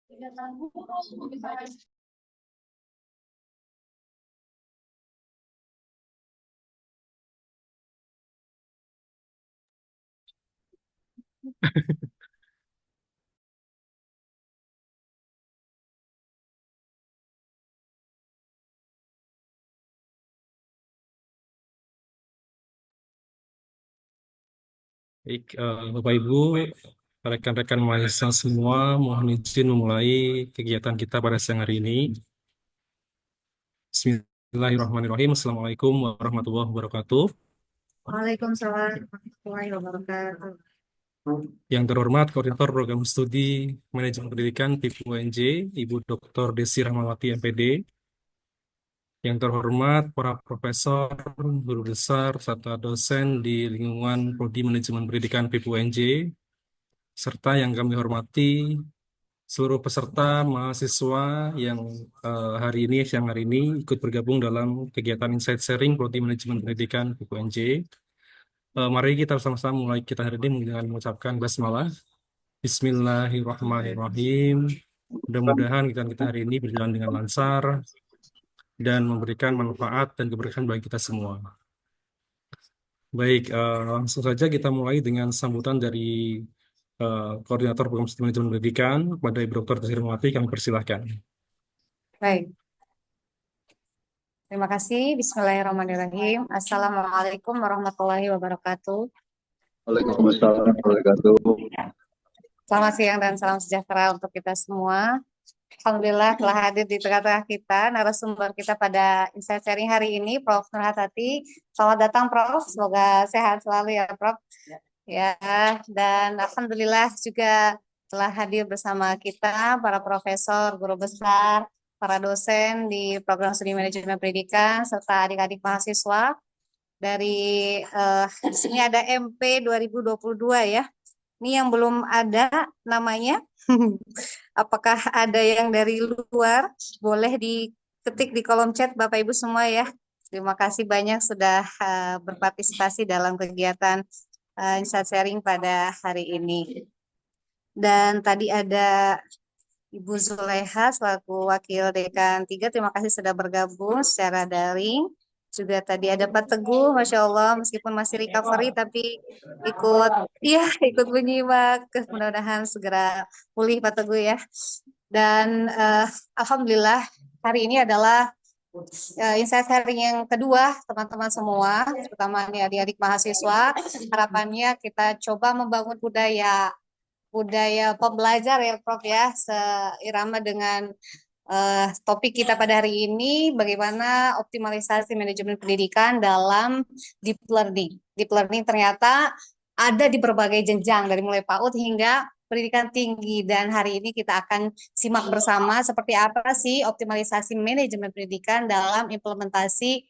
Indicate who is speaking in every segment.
Speaker 1: Baik, Bapak Ibu, rekan-rekan mahasiswa semua, mohon izin memulai kegiatan kita pada siang hari ini. Bismillahirrahmanirrahim. Assalamualaikum warahmatullahi wabarakatuh.
Speaker 2: Waalaikumsalam warahmatullahi wabarakatuh.
Speaker 1: Yang terhormat Koordinator Program Studi Manajemen Pendidikan PIP UNJ, Ibu Dr. Desi Rahmawati MPD. Yang terhormat para profesor, guru besar, serta dosen di lingkungan Prodi Manajemen Pendidikan PIP UNJ, serta yang kami hormati seluruh peserta mahasiswa yang hari ini, siang hari ini ikut bergabung dalam kegiatan Insight Sharing Prodi Manajemen Pendidikan PUNJ. Mari kita sama-sama mulai kita hari ini dengan mengucapkan basmalah. Bismillahirrahmanirrahim. Mudah-mudahan kita hari ini berjalan dengan lancar dan memberikan manfaat dan keberkahan bagi kita semua. Baik, langsung saja kita mulai dengan sambutan dari Koordinator Program Studi Manajemen Pendidikan kepada Ibu Dr. Desi Rahmawati, kami persilahkan.
Speaker 2: Baik, terima kasih. Bismillahirrahmanirrahim. Assalamualaikum warahmatullahi wabarakatuh.
Speaker 3: Waalaikumsalam warahmatullahi wabarakatuh.
Speaker 2: Selamat siang dan salam sejahtera untuk kita semua. Alhamdulillah telah hadir di tengah-tengah kita narasumber kita pada Insight Sharing hari ini, Prof. Nurhatati. Selamat datang, Prof. Semoga sehat selalu ya, Prof. Ya, dan alhamdulillah juga telah hadir bersama kita para profesor, guru besar, para dosen di program studi manajemen pendidikan serta adik-adik mahasiswa dari di sini ada MP 2022 ya. Ini yang belum ada namanya. Apakah ada yang dari luar? Boleh diketik di kolom chat Bapak Ibu semua ya. Terima kasih banyak sudah berpartisipasi dalam kegiatan Insight Sharing pada hari ini. Dan tadi ada Ibu Zuleha selaku Wakil Dekan 3, terima kasih sudah bergabung secara daring. Juga tadi ada Pak Teguh, Masya Allah, meskipun masih recovery tapi ikut menyimak. Mudah-mudahan segera pulih Pak Teguh ya. Dan alhamdulillah hari ini adalah Insight Sharing yang kedua teman-teman semua, terutama nih adik-adik mahasiswa. Harapannya kita coba membangun budaya pembelajar ya Prof ya, seirama dengan topik kita pada hari ini, bagaimana optimalisasi manajemen pendidikan dalam deep learning. Deep learning ternyata ada di berbagai jenjang, dari mulai PAUD hingga pendidikan tinggi, dan hari ini kita akan simak bersama seperti apa sih optimalisasi manajemen pendidikan dalam implementasi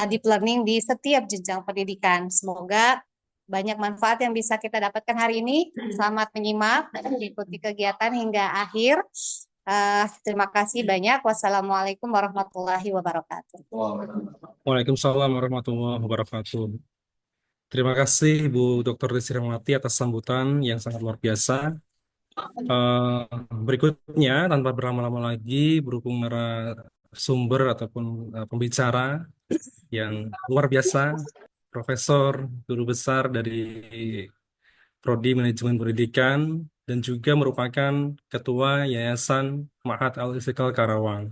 Speaker 2: deep learning di setiap jenjang pendidikan. Semoga banyak manfaat yang bisa kita dapatkan hari ini. Selamat menyimak dan mengikuti kegiatan hingga akhir. Terima kasih banyak. Wassalamualaikum warahmatullahi wabarakatuh.
Speaker 1: Waalaikumsalam warahmatullahi wabarakatuh. Terima kasih Bu Dr. Desi Rahmawati atas sambutan yang sangat luar biasa. Eh, Berikutnya, tanpa berlama-lama lagi, berhubung sumber ataupun pembicara yang luar biasa, Profesor, Guru Besar dari Prodi Manajemen Pendidikan, dan juga merupakan Ketua Yayasan Ma'had Al-Istiqlal Karawang.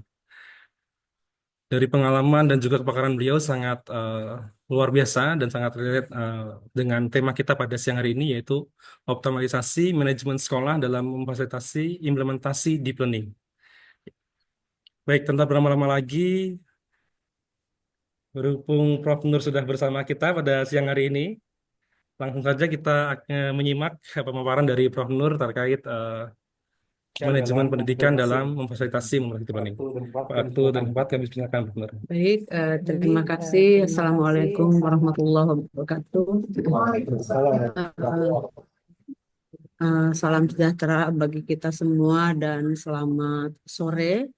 Speaker 1: Dari pengalaman dan juga kepakaran beliau sangat luar biasa dan sangat relate dengan tema kita pada siang hari ini, yaitu optimalisasi manajemen sekolah dalam memfasilitasi implementasi deep learning. Baik, tanpa berlama-lama lagi, berhubung Prof. Nur sudah bersama kita pada siang hari ini, langsung saja kita menyimak pemaparan dari Prof. Nur terkait manajemen pendidikan dalam memfasilitasi deep learning. Waktu dan tempat kami persilakan, Prof. Nur.
Speaker 4: Baik, terima kasih. Assalamualaikum warahmatullahi wabarakatuh. Salam sejahtera bagi kita semua dan selamat sore.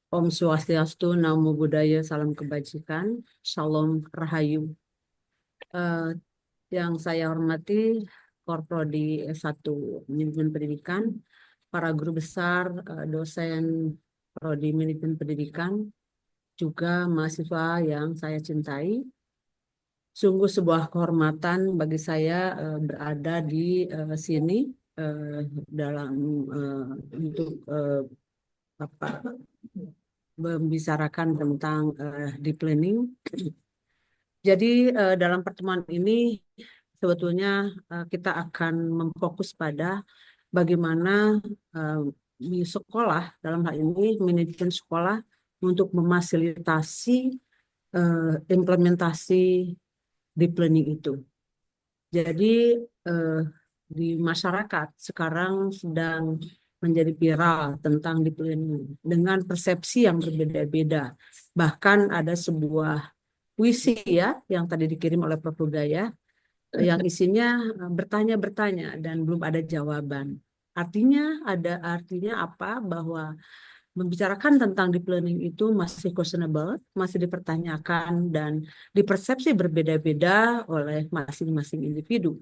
Speaker 4: Om Swastiastu, Namo Buddhaya, salam kebajikan, Shalom Rahayu. Yang saya hormati Korprodi S1 Manajemen Pendidikan, para guru besar, dosen Prodi Manajemen Pendidikan, juga mahasiswa yang saya cintai. Sungguh sebuah kehormatan bagi saya berada di sini dalam untuk apa membicarakan tentang deep learning. Jadi dalam pertemuan ini sebetulnya kita akan memfokus pada bagaimana sekolah, dalam hal ini manajemen sekolah, untuk memfasilitasi implementasi deep learning itu. Jadi di masyarakat sekarang sedang menjadi viral tentang deep learning dengan persepsi yang berbeda-beda. Bahkan ada sebuah puisi ya yang tadi dikirim oleh Prof. Hudaya yang isinya bertanya-bertanya dan belum ada jawaban. Artinya apa? Bahwa membicarakan tentang deep learning itu masih questionable, masih dipertanyakan dan dipersepsi berbeda-beda oleh masing-masing individu.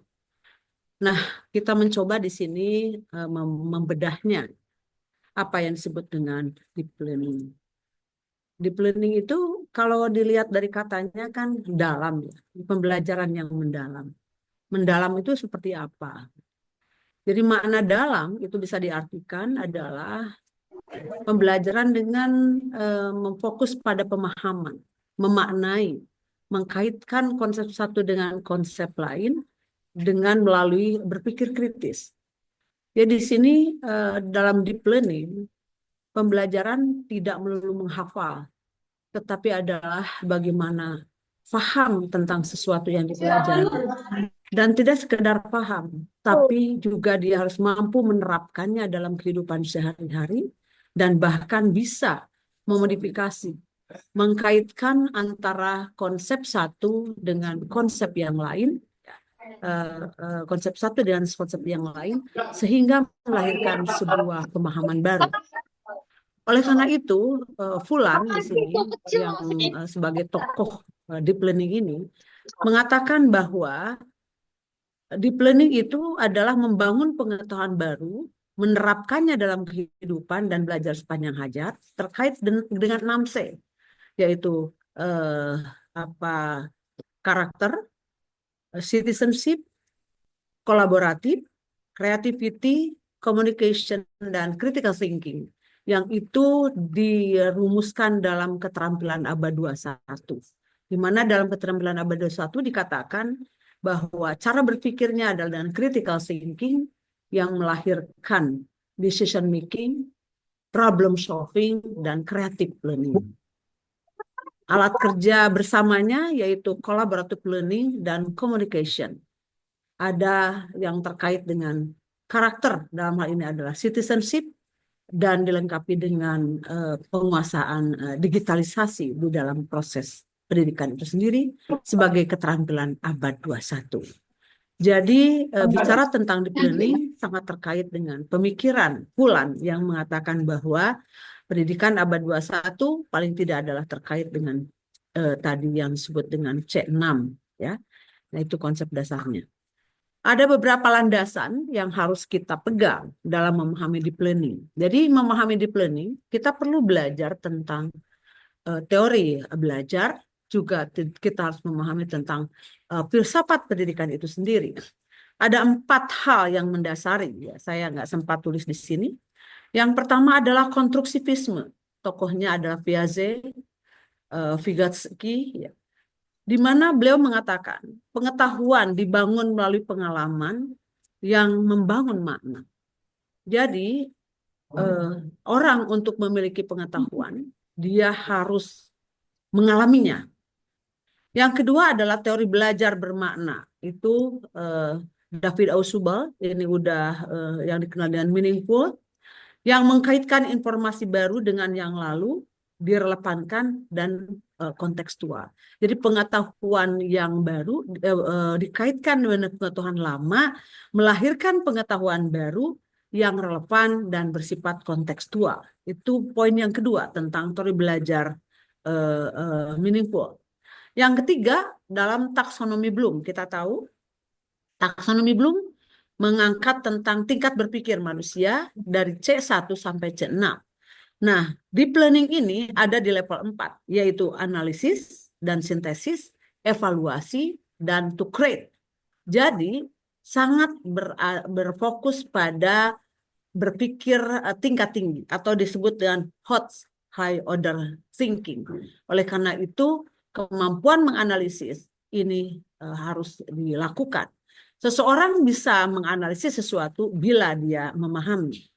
Speaker 4: Nah, kita mencoba di sini membedahnya apa yang disebut dengan deep learning. Deep learning itu kalau dilihat dari katanya kan dalam ya, pembelajaran yang mendalam. Mendalam itu seperti apa? Jadi makna dalam itu bisa diartikan adalah pembelajaran dengan memfokus pada pemahaman, memaknai, mengkaitkan konsep satu dengan konsep lain dengan melalui berpikir kritis. Jadi di sini dalam deep learning pembelajaran tidak melulu menghafal, tetapi adalah bagaimana paham tentang sesuatu yang dipelajari. Dan tidak sekedar paham, tapi juga dia harus mampu menerapkannya dalam kehidupan sehari-hari dan bahkan bisa memodifikasi, mengkaitkan antara konsep satu dengan konsep yang lain, konsep satu dengan konsep yang lain, sehingga melahirkan sebuah pemahaman baru. Oleh karena itu, Fulan di sini yang sebagai tokoh deep learning ini mengatakan bahwa deep learning itu adalah membangun pengetahuan baru, menerapkannya dalam kehidupan dan belajar sepanjang hayat terkait dengan 6C, yaitu karakter, citizenship, kolaboratif, creativity, communication, dan critical thinking. Yang itu dirumuskan dalam keterampilan abad 21. Di mana dalam keterampilan abad 21 dikatakan bahwa cara berpikirnya adalah dengan critical thinking yang melahirkan decision making, problem solving, dan creative learning. Alat kerja bersamanya yaitu collaborative learning dan communication. Ada yang terkait dengan karakter, dalam hal ini adalah citizenship, dan dilengkapi dengan penguasaan digitalisasi di dalam proses pendidikan itu sendiri sebagai keterampilan abad 21. Jadi bicara tentang deep learning sangat terkait dengan pemikiran Fulan yang mengatakan bahwa pendidikan abad 21 paling tidak adalah terkait dengan tadi yang disebut dengan C6 ya. Nah, itu konsep dasarnya. Ada beberapa landasan yang harus kita pegang dalam memahami deep learning. Jadi memahami deep learning, kita perlu belajar tentang teori belajar, juga kita harus memahami tentang filsafat pendidikan itu sendiri. Ada 4 hal yang mendasari, ya, saya nggak sempat tulis di sini. Yang pertama adalah konstruksivisme. Tokohnya adalah Vygotsky, ya, di mana beliau mengatakan pengetahuan dibangun melalui pengalaman yang membangun makna. Jadi orang untuk memiliki pengetahuan dia harus mengalaminya. Yang kedua adalah teori belajar bermakna. Itu David Ausubel, ini udah yang dikenal dengan meaningful, yang mengkaitkan informasi baru dengan yang lalu, direlevankan dan kontekstual. Jadi pengetahuan yang baru dikaitkan dengan pengetahuan lama, melahirkan pengetahuan baru yang relevan dan bersifat kontekstual. Itu poin yang kedua tentang teori belajar meaningful. Yang ketiga, dalam taksonomi Bloom, kita tahu taksonomi Bloom mengangkat tentang tingkat berpikir manusia dari C1 sampai C6. Nah, deep learning ini ada di level 4, yaitu analisis dan sintesis, evaluasi, dan to create. Jadi, sangat berfokus pada berpikir tingkat tinggi atau disebut dengan high order thinking. Oleh karena itu, kemampuan menganalisis ini harus dilakukan. Seseorang bisa menganalisis sesuatu bila dia memahami.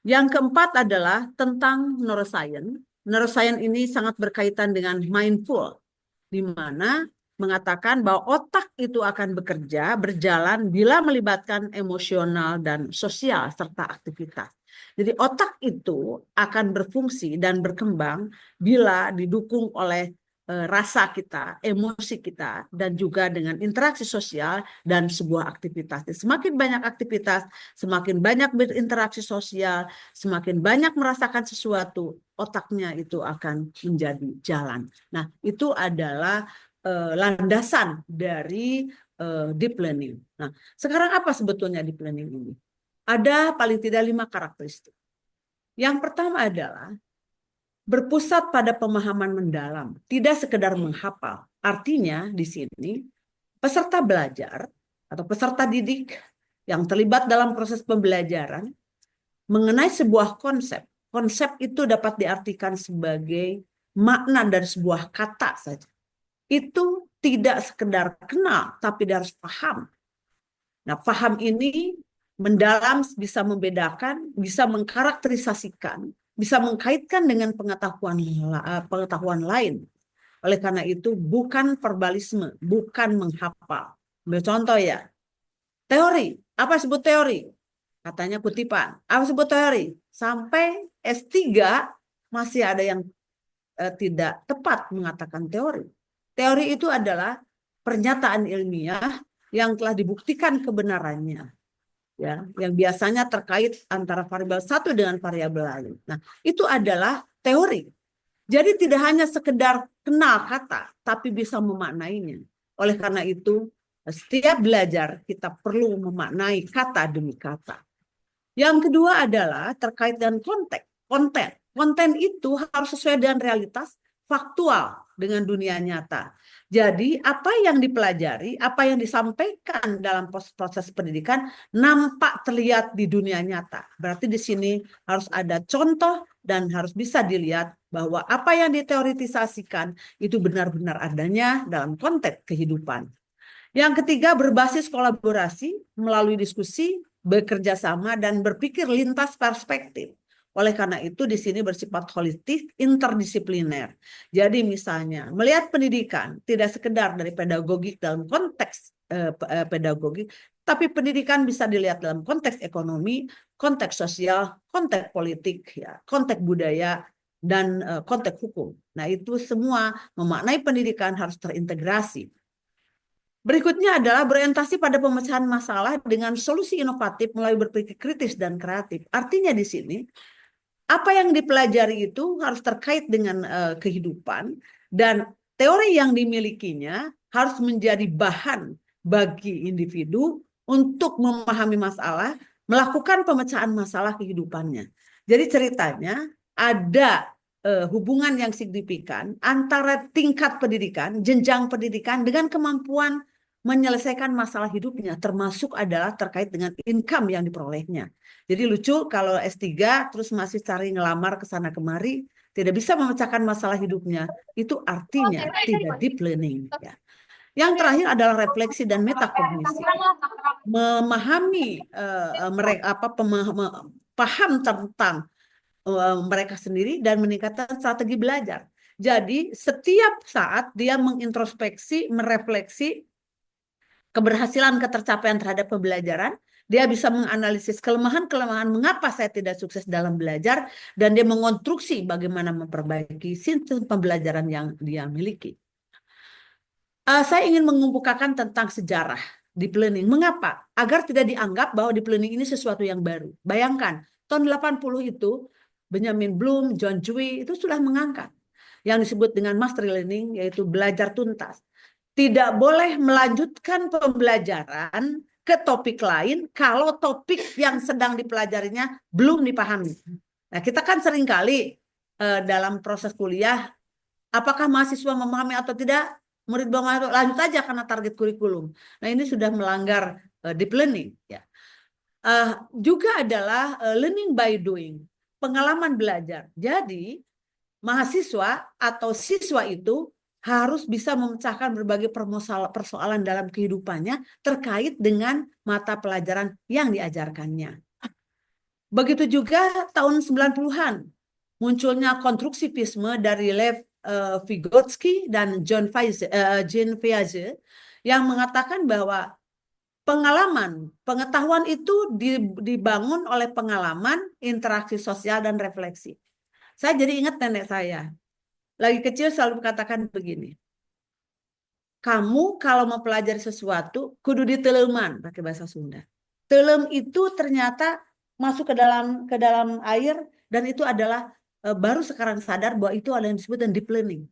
Speaker 4: Yang keempat adalah tentang neuroscience. Neuroscience ini sangat berkaitan dengan mindful, di mana mengatakan bahwa otak itu akan bekerja, berjalan bila melibatkan emosional dan sosial serta aktivitas. Jadi otak itu akan berfungsi dan berkembang bila didukung oleh rasa kita, emosi kita, dan juga dengan interaksi sosial dan sebuah aktivitas. Semakin banyak aktivitas, semakin banyak berinteraksi sosial, semakin banyak merasakan sesuatu, otaknya itu akan menjadi jalan. Nah, itu adalah landasan dari deep learning. Nah, sekarang apa sebetulnya deep learning ini? Ada paling tidak 5 karakteristik. Yang pertama adalah berpusat pada pemahaman mendalam, tidak sekedar menghafal. Artinya di sini peserta belajar atau peserta didik yang terlibat dalam proses pembelajaran mengenai sebuah konsep. Konsep itu dapat diartikan sebagai makna dari sebuah kata saja. Itu tidak sekedar kenal, tapi dia harus paham. Nah, paham ini mendalam, bisa membedakan, bisa mengkarakterisasikan, bisa mengkaitkan dengan pengetahuan lain. Oleh karena itu, bukan verbalisme, bukan menghafal. Contoh ya, teori. Apa disebut teori? Katanya kutipan. Apa disebut teori? Sampai S3 masih ada yang tidak tepat mengatakan teori. Teori itu adalah pernyataan ilmiah yang telah dibuktikan kebenarannya, ya, yang biasanya terkait antara variabel satu dengan variabel lain. Nah, itu adalah teori. Jadi tidak hanya sekedar kenal kata, tapi bisa memaknainya. Oleh karena itu, setiap belajar kita perlu memaknai kata demi kata. Yang kedua adalah terkait dengan konteks, konten. Konten itu harus sesuai dengan realitas, faktual dengan dunia nyata. Jadi apa yang dipelajari, apa yang disampaikan dalam proses pendidikan nampak terlihat di dunia nyata. Berarti di sini harus ada contoh dan harus bisa dilihat bahwa apa yang diteoretisasikan itu benar-benar adanya dalam konteks kehidupan. Yang ketiga, berbasis kolaborasi melalui diskusi, bekerja sama, dan berpikir lintas perspektif. Oleh karena itu, di sini bersifat holistik, interdisipliner. Jadi misalnya, melihat pendidikan tidak sekedar dari pedagogik dalam konteks pedagogik, tapi pendidikan bisa dilihat dalam konteks ekonomi, konteks sosial, konteks politik, ya, konteks budaya, dan konteks hukum. Nah, itu semua memaknai pendidikan harus terintegrasi. Berikutnya adalah berorientasi pada pemecahan masalah dengan solusi inovatif melalui berpikir kritis dan kreatif. Artinya di sini, apa yang dipelajari itu harus terkait dengan kehidupan dan teori yang dimilikinya harus menjadi bahan bagi individu untuk memahami masalah, melakukan pemecahan masalah kehidupannya. Jadi ceritanya ada hubungan yang signifikan antara tingkat pendidikan, jenjang pendidikan dengan kemampuan menyelesaikan masalah hidupnya, termasuk adalah terkait dengan income yang diperolehnya. Jadi lucu kalau S3 terus masih cari ngelamar ke sana kemari, tidak bisa memecahkan masalah hidupnya, itu artinya tidak deep learning. Ya. Yang terakhir adalah refleksi dan metakognisi. Memahami paham tentang mereka sendiri dan meningkatkan strategi belajar. Jadi setiap saat dia mengintrospeksi, merefleksi keberhasilan ketercapaian terhadap pembelajaran, dia bisa menganalisis kelemahan-kelemahan mengapa saya tidak sukses dalam belajar, dan dia mengonstruksi bagaimana memperbaiki sistem pembelajaran yang dia miliki. Saya ingin mengemukakan tentang sejarah deep learning. Mengapa? Agar tidak dianggap bahwa deep learning ini sesuatu yang baru. Bayangkan, tahun 80 itu Benjamin Bloom, John Dewey itu sudah mengangkat yang disebut dengan mastery learning, yaitu belajar tuntas. Tidak boleh melanjutkan pembelajaran ke topik lain kalau topik yang sedang dipelajarinya belum dipahami. Nah, kita kan seringkali dalam proses kuliah, apakah mahasiswa memahami atau tidak, murid memahami, lanjut aja karena target kurikulum. Nah, ini sudah melanggar deep learning. Ya. Juga adalah learning by doing, pengalaman belajar. Jadi, mahasiswa atau siswa itu harus bisa memecahkan berbagai persoalan dalam kehidupannya terkait dengan mata pelajaran yang diajarkannya. Begitu juga tahun 90-an munculnya konstruktivisme dari Lev Vygotsky dan Jean Piaget yang mengatakan bahwa pengetahuan itu dibangun oleh pengalaman, interaksi sosial, dan refleksi. Saya jadi ingat nenek saya. Lagi kecil selalu katakan begini. Kamu kalau mau pelajari sesuatu, kudu diteleman, pakai bahasa Sunda. Telem itu ternyata masuk ke dalam air, dan itu adalah baru sekarang sadar bahwa itu adalah yang disebut dengan deep learning.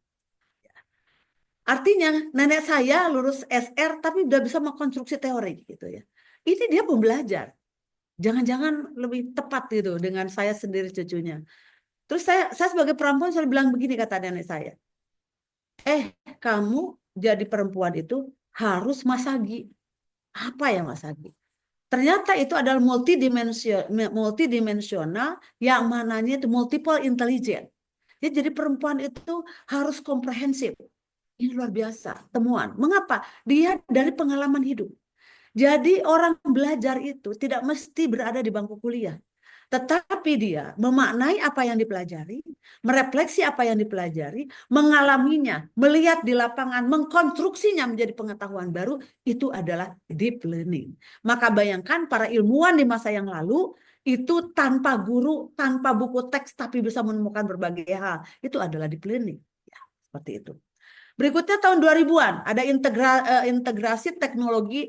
Speaker 4: Artinya nenek saya lulus SR tapi udah bisa mengkonstruksi teori gitu ya. Ini dia pembelajar. Jangan-jangan lebih tepat gitu dengan saya sendiri cucunya. Terus saya sebagai perempuan selalu bilang begini, kata nenek saya. Kamu jadi perempuan itu harus masagi. Apa ya masagi? Ternyata itu adalah multidimensional yang mananya itu multiple intelligence. Jadi perempuan itu harus komprehensif. Ini luar biasa temuan. Mengapa? Dia dari pengalaman hidup. Jadi orang belajar itu tidak mesti berada di bangku kuliah. Tetapi dia memaknai apa yang dipelajari, merefleksi apa yang dipelajari, mengalaminya, melihat di lapangan, mengkonstruksinya menjadi pengetahuan baru, itu adalah deep learning. Maka bayangkan para ilmuwan di masa yang lalu, itu tanpa guru, tanpa buku teks, tapi bisa menemukan berbagai hal. Itu adalah deep learning. Ya, seperti itu. Berikutnya tahun 2000-an ada integrasi teknologi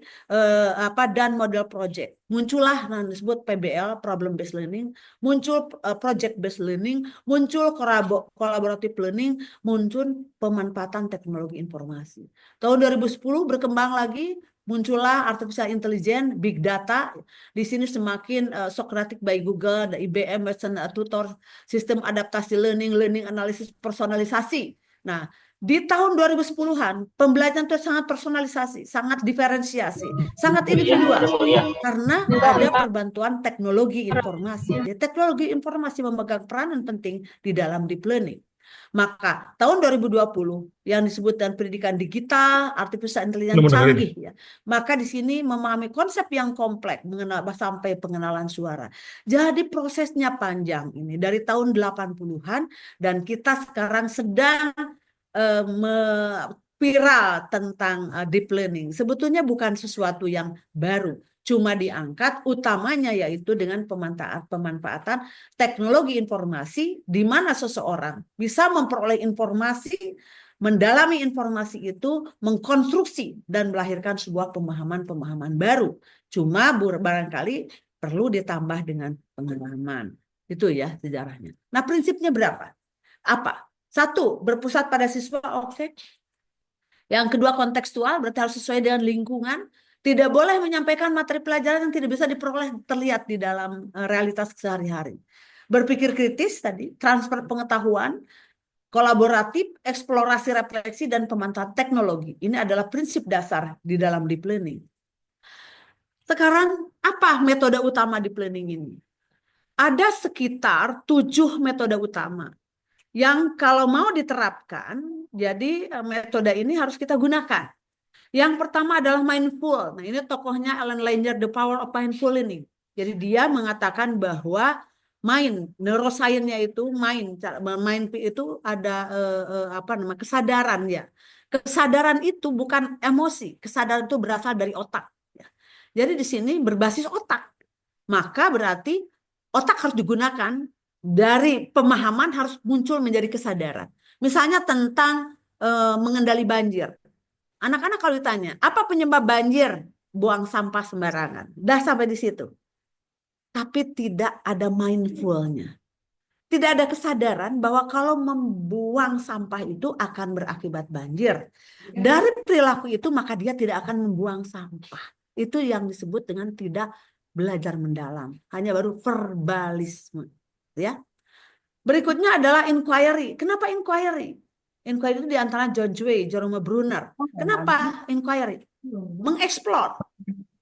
Speaker 4: dan model project. Muncullah yang disebut PBL, problem based learning, muncul project based learning, muncul collaborative learning, muncul pemanfaatan teknologi informasi. Tahun 2010 berkembang lagi, muncullah artificial intelligence, big data. Di sini semakin Socratic by Google, IBM, Watson Tutor, sistem adaptasi learning analysis, personalisasi. Nah, di tahun 2010-an, pembelajaran itu sangat personalisasi, sangat diferensiasi, sangat individual. Karena ada perbantuan teknologi informasi. Jadi, teknologi informasi memegang peranan penting di dalam deep learning. Maka tahun 2020 yang disebutkan pendidikan digital, artificial intelligence canggih ya. Maka di sini memahami konsep yang kompleks sampai pengenalan suara. Jadi prosesnya panjang ini dari tahun 80-an dan kita sekarang sedang viral tentang deep learning. Sebetulnya bukan sesuatu yang baru, cuma diangkat utamanya yaitu dengan pemanfaatan teknologi informasi di mana seseorang bisa memperoleh informasi, mendalami informasi itu, mengkonstruksi dan melahirkan sebuah pemahaman-pemahaman baru. Cuma barangkali perlu ditambah dengan pengalaman. Itu ya sejarahnya. Nah, prinsipnya berapa? Apa? Satu, berpusat pada siswa, oke. Yang kedua, kontekstual, berarti harus sesuai dengan lingkungan. Tidak boleh menyampaikan materi pelajaran yang tidak bisa diperoleh terlihat di dalam realitas sehari-hari. Berpikir kritis tadi, transfer pengetahuan, kolaboratif, eksplorasi refleksi, dan pemanfaatan teknologi. Ini adalah prinsip dasar di dalam deep learning. Sekarang, apa metode utama deep learning ini? Ada sekitar 7 metode utama yang kalau mau diterapkan, jadi metode ini harus kita gunakan. Yang pertama adalah mindful. Nah, ini tokohnya Alan Langer, The Power of Mindful ini. Jadi dia mengatakan bahwa neuroscience-nya itu mind itu ada kesadaran ya. Kesadaran itu bukan emosi, kesadaran itu berasal dari otak. Ya. Jadi di sini berbasis otak. Maka berarti otak harus digunakan. Dari pemahaman harus muncul menjadi kesadaran. Misalnya tentang mengendali banjir. Anak-anak kalau ditanya, apa penyebab banjir? Buang sampah sembarangan. Dah sampai di situ. Tapi tidak ada mindfulnya. Tidak ada kesadaran bahwa kalau membuang sampah itu akan berakibat banjir. Dari perilaku itu maka dia tidak akan membuang sampah. Itu yang disebut dengan tidak belajar mendalam, hanya baru verbalisme, ya. Berikutnya adalah inquiry. Kenapa inquiry? Inquiry itu diantara John Dewey, Jerome Bruner. Kenapa inquiry? Mengeksplor.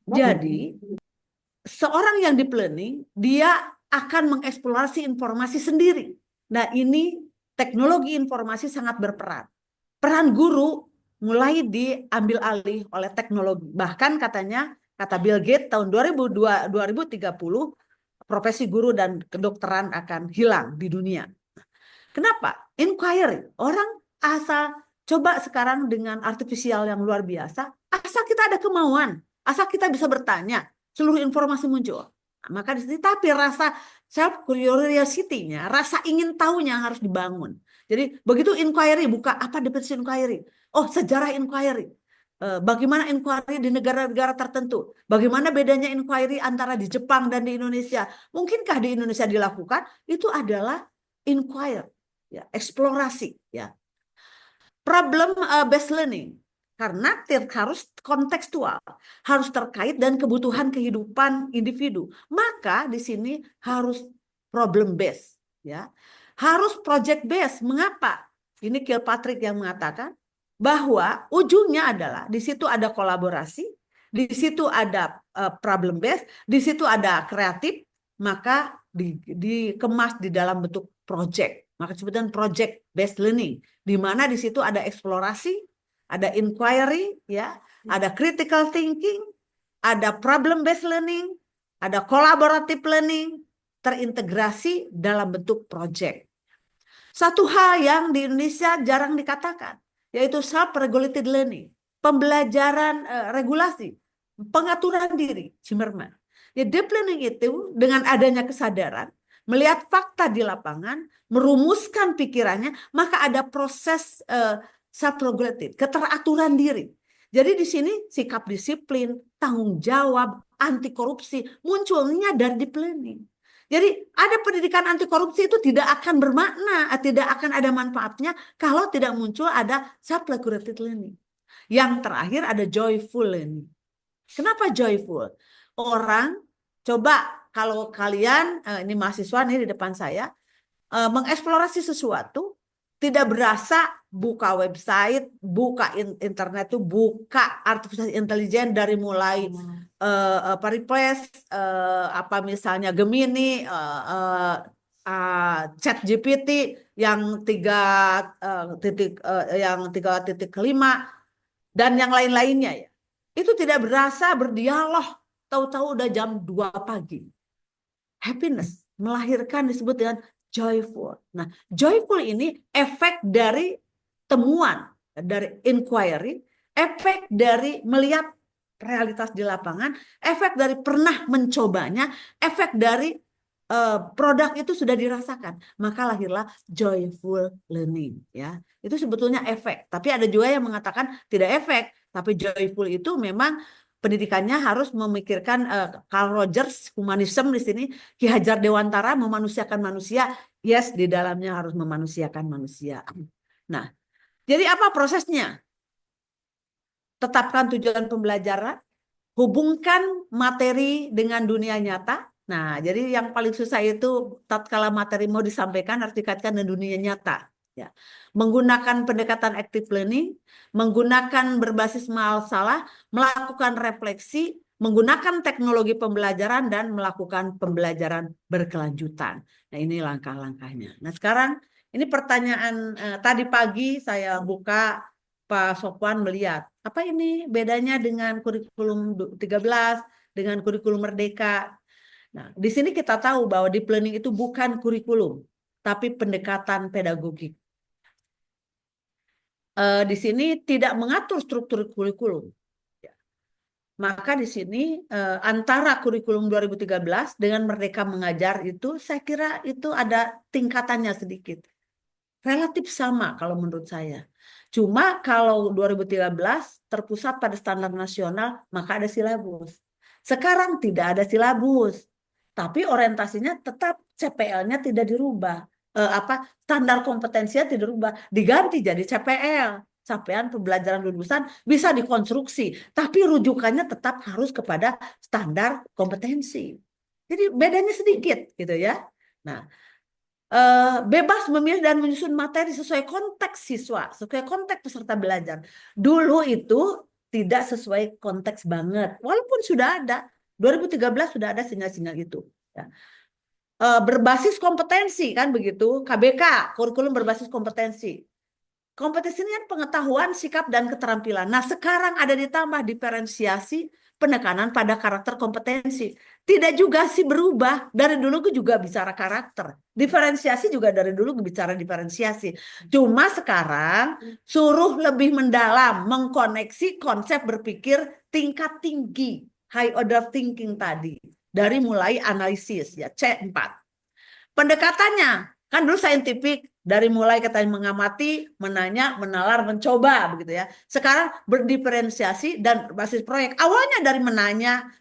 Speaker 4: Jadi seorang yang di planning, dia akan mengeksplorasi informasi sendiri. Nah, ini teknologi informasi sangat berperan. Peran guru mulai diambil alih oleh teknologi. Bahkan katanya, kata Bill Gates tahun 2030, profesi guru dan kedokteran akan hilang di dunia. Kenapa? Inquiry. Orang asal coba sekarang dengan artifisial yang luar biasa, asal kita ada kemauan, asal kita bisa bertanya, seluruh informasi muncul. Nah, maka di sini tapi rasa self curiosity-nya, rasa ingin tahunya harus dibangun. Jadi begitu inquiry buka, apa definisi inquiry? Oh, sejarah inquiry. Bagaimana inquiry di negara-negara tertentu? Bagaimana bedanya inquiry antara di Jepang dan di Indonesia? Mungkinkah di Indonesia dilakukan? Itu adalah inquire, ya, eksplorasi, ya. Problem based learning, karena harus kontekstual, harus terkait dan kebutuhan kehidupan individu. Maka di sini harus problem based, ya. Harus project based. Mengapa? Ini Kilpatrick yang mengatakan bahwa ujungnya adalah di situ ada kolaborasi, di situ ada problem based, di situ ada kreatif, maka dikemas di dalam bentuk project. Maka disebutkan project based learning, di mana di situ ada eksplorasi, ada inquiry, ya, ada critical thinking, ada problem based learning, ada collaborative learning, terintegrasi dalam bentuk project. Satu hal yang di Indonesia jarang dikatakan, yaitu self-regulated learning, pembelajaran regulasi, pengaturan diri, Zimmerman. Ya, deep learning itu dengan adanya kesadaran, melihat fakta di lapangan, merumuskan pikirannya, maka ada proses self-regulated, keteraturan diri. Jadi di sini sikap disiplin, tanggung jawab, anti korupsi munculnya dari deep learning. Jadi ada pendidikan anti korupsi itu tidak akan bermakna, tidak akan ada manfaatnya kalau tidak muncul ada self-regulated learning. Yang terakhir ada joyful learning. Kenapa joyful? Orang coba kalau kalian, ini mahasiswa nih di depan saya, mengeksplorasi sesuatu, tidak berasa buka website, buka internet itu, buka artificial intelligence dari mulai replace apa misalnya Gemini, ChatGPT yang 3.5 dan yang lain-lainnya, ya. Itu tidak berasa berdialog, tahu-tahu udah jam 2 pagi. Happiness melahirkan disebut dengan joyful. Nah, joyful ini efek dari temuan, dari inquiry, efek dari melihat realitas di lapangan, efek dari pernah mencobanya, efek dari produk itu sudah dirasakan. Maka lahirlah joyful learning, ya. Itu sebetulnya efek. Tapi ada juga yang mengatakan tidak efek, tapi joyful itu memang pendidikannya harus memikirkan Carl Rogers, humanism di sini, Ki Hajar Dewantara, memanusiakan manusia. Yes, di dalamnya harus memanusiakan manusia. Nah, jadi apa prosesnya? Tetapkan tujuan pembelajaran, hubungkan materi dengan dunia nyata. Nah, jadi yang paling susah itu tatkala materi mau disampaikan harus dikaitkan dengan dunia nyata. Ya. Menggunakan pendekatan active learning, menggunakan berbasis masalah, melakukan refleksi, menggunakan teknologi pembelajaran dan melakukan pembelajaran berkelanjutan. Nah, ini langkah-langkahnya. Nah, sekarang ini pertanyaan tadi pagi saya buka, Pak Sopwan melihat, apa ini bedanya dengan kurikulum 13, dengan kurikulum Merdeka? Nah, di sini kita tahu bahwa deep learning itu bukan kurikulum, tapi pendekatan pedagogik. Di sini tidak mengatur struktur kurikulum. Maka di sini antara kurikulum 2013 dengan Merdeka Mengajar itu saya kira itu ada tingkatannya sedikit. Relatif sama kalau menurut saya. Cuma kalau 2013 terpusat pada standar nasional, maka ada silabus. Sekarang tidak ada silabus, tapi orientasinya tetap CPL-nya tidak dirubah. Standar kompetensinya tidak dirubah, diganti jadi CPL. capaian pembelajaran lulusan bisa dikonstruksi, tapi rujukannya tetap harus kepada standar kompetensi. Jadi bedanya sedikit gitu ya. Nah, bebas memilih dan menyusun materi sesuai konteks siswa, sesuai konteks peserta belajar. Dulu itu tidak sesuai konteks banget, walaupun sudah ada. 2013 sudah ada sinyal-sinyal itu. Ya. Berbasis kompetensi kan begitu, KBK, kurikulum berbasis kompetensi. Kompetensi ini kan pengetahuan, sikap, dan keterampilan. Nah, sekarang ada ditambah diferensiasi penekanan pada karakter kompetensi. Tidak juga sih berubah. Dari dulu gue juga bicara karakter. Diferensiasi juga dari dulu gue bicara diferensiasi. Cuma sekarang suruh lebih mendalam, mengkoneksi konsep berpikir tingkat tinggi. High order thinking tadi. Dari mulai analisis, ya C4. Pendekatannya, kan dulu saintifik, dari mulai kita mengamati, menanya, menalar, mencoba begitu ya. Sekarang berdiferensiasi dan basis proyek. Awalnya dari menanya,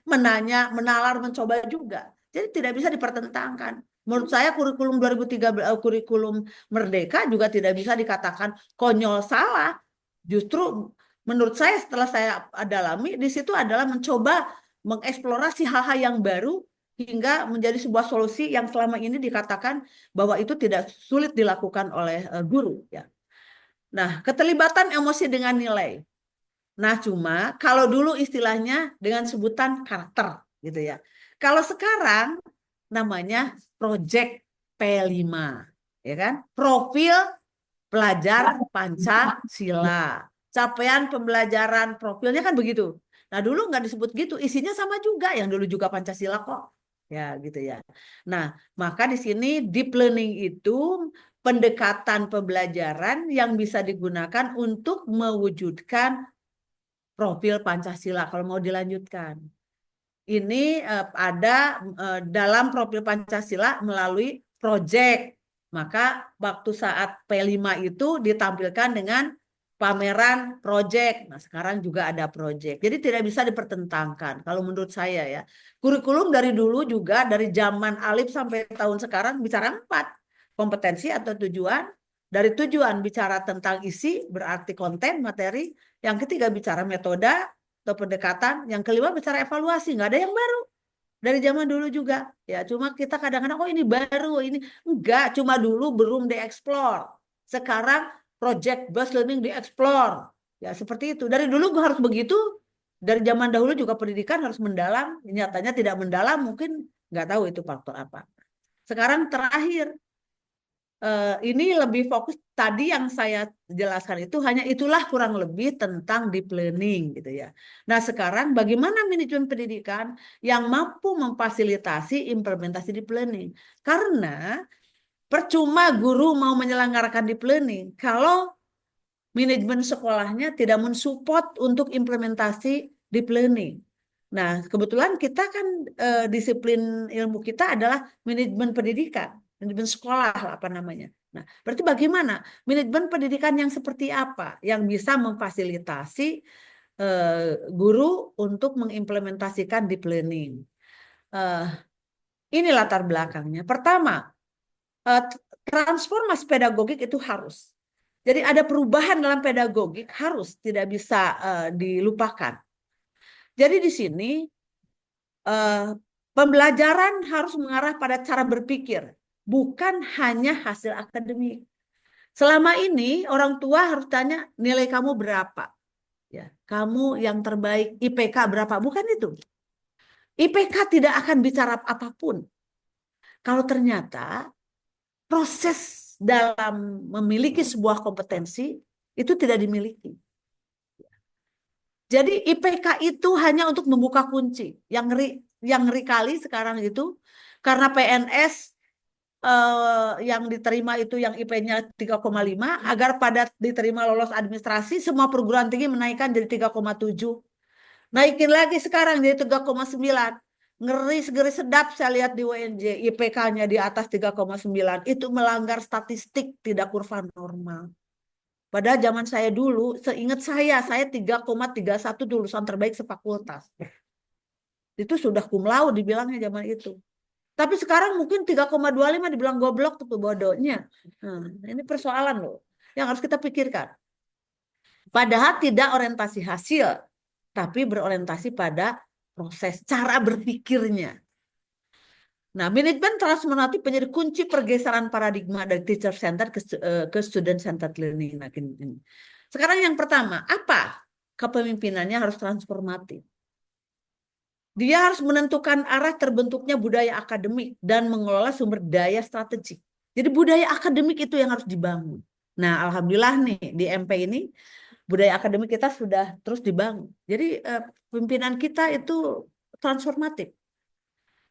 Speaker 4: menalar, mencoba juga. Jadi tidak bisa dipertentangkan. Menurut saya kurikulum 2013 kurikulum Merdeka juga tidak bisa dikatakan konyol salah. Justru menurut saya setelah saya dalami di situ adalah mencoba mengeksplorasi hal-hal yang baru hingga menjadi sebuah solusi yang selama ini dikatakan bahwa itu tidak sulit dilakukan oleh guru ya. Nah, keterlibatan emosi dengan nilai. Nah, cuma kalau dulu istilahnya dengan sebutan karakter gitu ya. Kalau sekarang namanya project P5 ya kan? Profil pelajar Pancasila. Capaian pembelajaran profilnya kan begitu. Nah, dulu nggak disebut gitu, isinya sama juga yang dulu juga Pancasila kok. Ya, gitu ya. Nah, maka di sini deep learning itu pendekatan pembelajaran yang bisa digunakan untuk mewujudkan profil Pancasila kalau mau dilanjutkan. Ini ada dalam profil Pancasila melalui proyek. Maka waktu saat P5 itu ditampilkan dengan pameran proyek. Nah, sekarang juga ada proyek. Jadi tidak bisa dipertentangkan kalau menurut saya ya. Kurikulum dari dulu juga dari zaman Alif sampai tahun sekarang bicara 4. Kompetensi atau tujuan. Dari tujuan bicara tentang isi berarti konten, materi. Yang ketiga bicara metode atau pendekatan. Yang kelima bicara evaluasi. Nggak ada yang baru. Dari zaman dulu juga. Ya, cuma kita kadang-kadang, oh ini baru, ini enggak. Cuma dulu belum dieksplor. Sekarang project based learning dieksplor. Ya, seperti itu. Dari dulu gue harus begitu. Dari zaman dahulu juga pendidikan harus mendalam. Nyatanya tidak mendalam, mungkin nggak tahu itu faktor apa. Sekarang terakhir, ini lebih fokus tadi yang saya jelaskan itu hanya itulah kurang lebih tentang deep learning gitu ya. Nah, sekarang bagaimana manajemen pendidikan yang mampu memfasilitasi implementasi deep learning? Karena percuma guru mau menyelenggarakan deep learning kalau manajemen sekolahnya tidak mensupport untuk implementasi deep learning. Nah, kebetulan kita kan disiplin ilmu kita adalah manajemen pendidikan, manajemen sekolah apa namanya. Nah, berarti bagaimana manajemen pendidikan yang seperti apa yang bisa memfasilitasi guru untuk mengimplementasikan deep learning? Ini latar belakangnya. Pertama, transformasi pedagogik itu harus. Jadi ada perubahan dalam pedagogik harus tidak bisa dilupakan. Jadi di sini pembelajaran harus mengarah pada cara berpikir, bukan hanya hasil akademik. Selama ini orang tua harus tanya nilai kamu berapa, ya, kamu yang terbaik IPK berapa, bukan itu. IPK tidak akan bicara apapun. Kalau ternyata proses dalam memiliki sebuah kompetensi itu tidak dimiliki. Jadi IPK itu hanya untuk membuka kunci. Yang ngeri kali sekarang itu karena PNS yang diterima itu yang IP-nya 3,5 agar pada diterima lolos administrasi semua perguruan tinggi menaikkan jadi 3,7. Naikin lagi sekarang jadi 3,9. Ngeri sedap saya lihat di UNJ IPK-nya di atas 3,9. Itu melanggar statistik tidak kurva normal. Padahal zaman saya dulu, seingat saya 3,31 lulusan terbaik sefakultas. Itu sudah cum laude dibilangnya zaman itu. Tapi sekarang mungkin 3,25 dibilang goblok tuh bodohnya. Ini persoalan loh yang harus kita pikirkan. Padahal tidak orientasi hasil, tapi berorientasi pada proses cara berpikirnya. Nah, manajemen transformatif menjadi kunci pergeseran paradigma dari teacher centered ke student centered learning. Nah, ini. Sekarang yang pertama, apa kepemimpinannya harus transformatif? Dia harus menentukan arah terbentuknya budaya akademik dan mengelola sumber daya strategik. Jadi budaya akademik itu yang harus dibangun. Nah, alhamdulillah nih di MP ini budaya akademik kita sudah terus dibangun. Jadi pimpinan kita itu transformatif,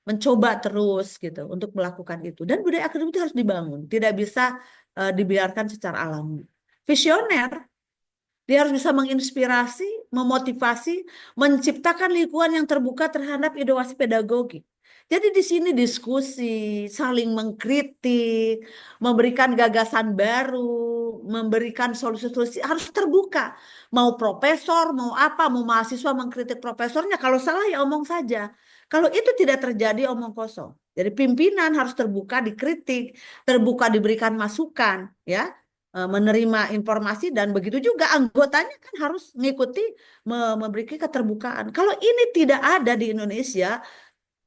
Speaker 4: mencoba terus gitu untuk melakukan itu. Dan budaya akademik itu harus dibangun, tidak bisa dibiarkan secara alami. Visioner, dia harus bisa menginspirasi, memotivasi, menciptakan lingkungan yang terbuka terhadap inovasi pedagogik. Jadi di sini diskusi, saling mengkritik, memberikan gagasan baru, memberikan solusi-solusi harus terbuka. Mau profesor, mau apa, mau mahasiswa mengkritik profesornya, kalau salah ya omong saja. Kalau itu tidak terjadi, omong kosong. Jadi pimpinan harus terbuka dikritik, terbuka diberikan masukan, ya, menerima informasi, dan begitu juga anggotanya kan harus mengikuti, memberikan keterbukaan. Kalau ini tidak ada di Indonesia,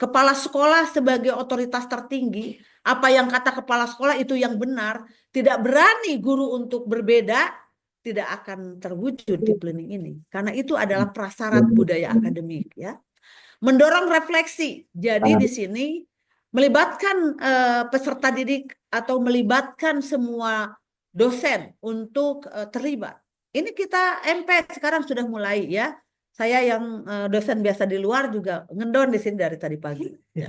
Speaker 4: kepala sekolah sebagai otoritas tertinggi, apa yang kata kepala sekolah itu yang benar, tidak berani guru untuk berbeda, tidak akan terwujud di planning ini. Karena itu adalah prasyarat budaya akademik, ya. Mendorong refleksi. Jadi di sini melibatkan peserta didik atau melibatkan semua dosen untuk terlibat. Ini kita MP sekarang sudah mulai, ya. Saya yang dosen biasa di luar juga ngendon di sini dari tadi pagi. Ya.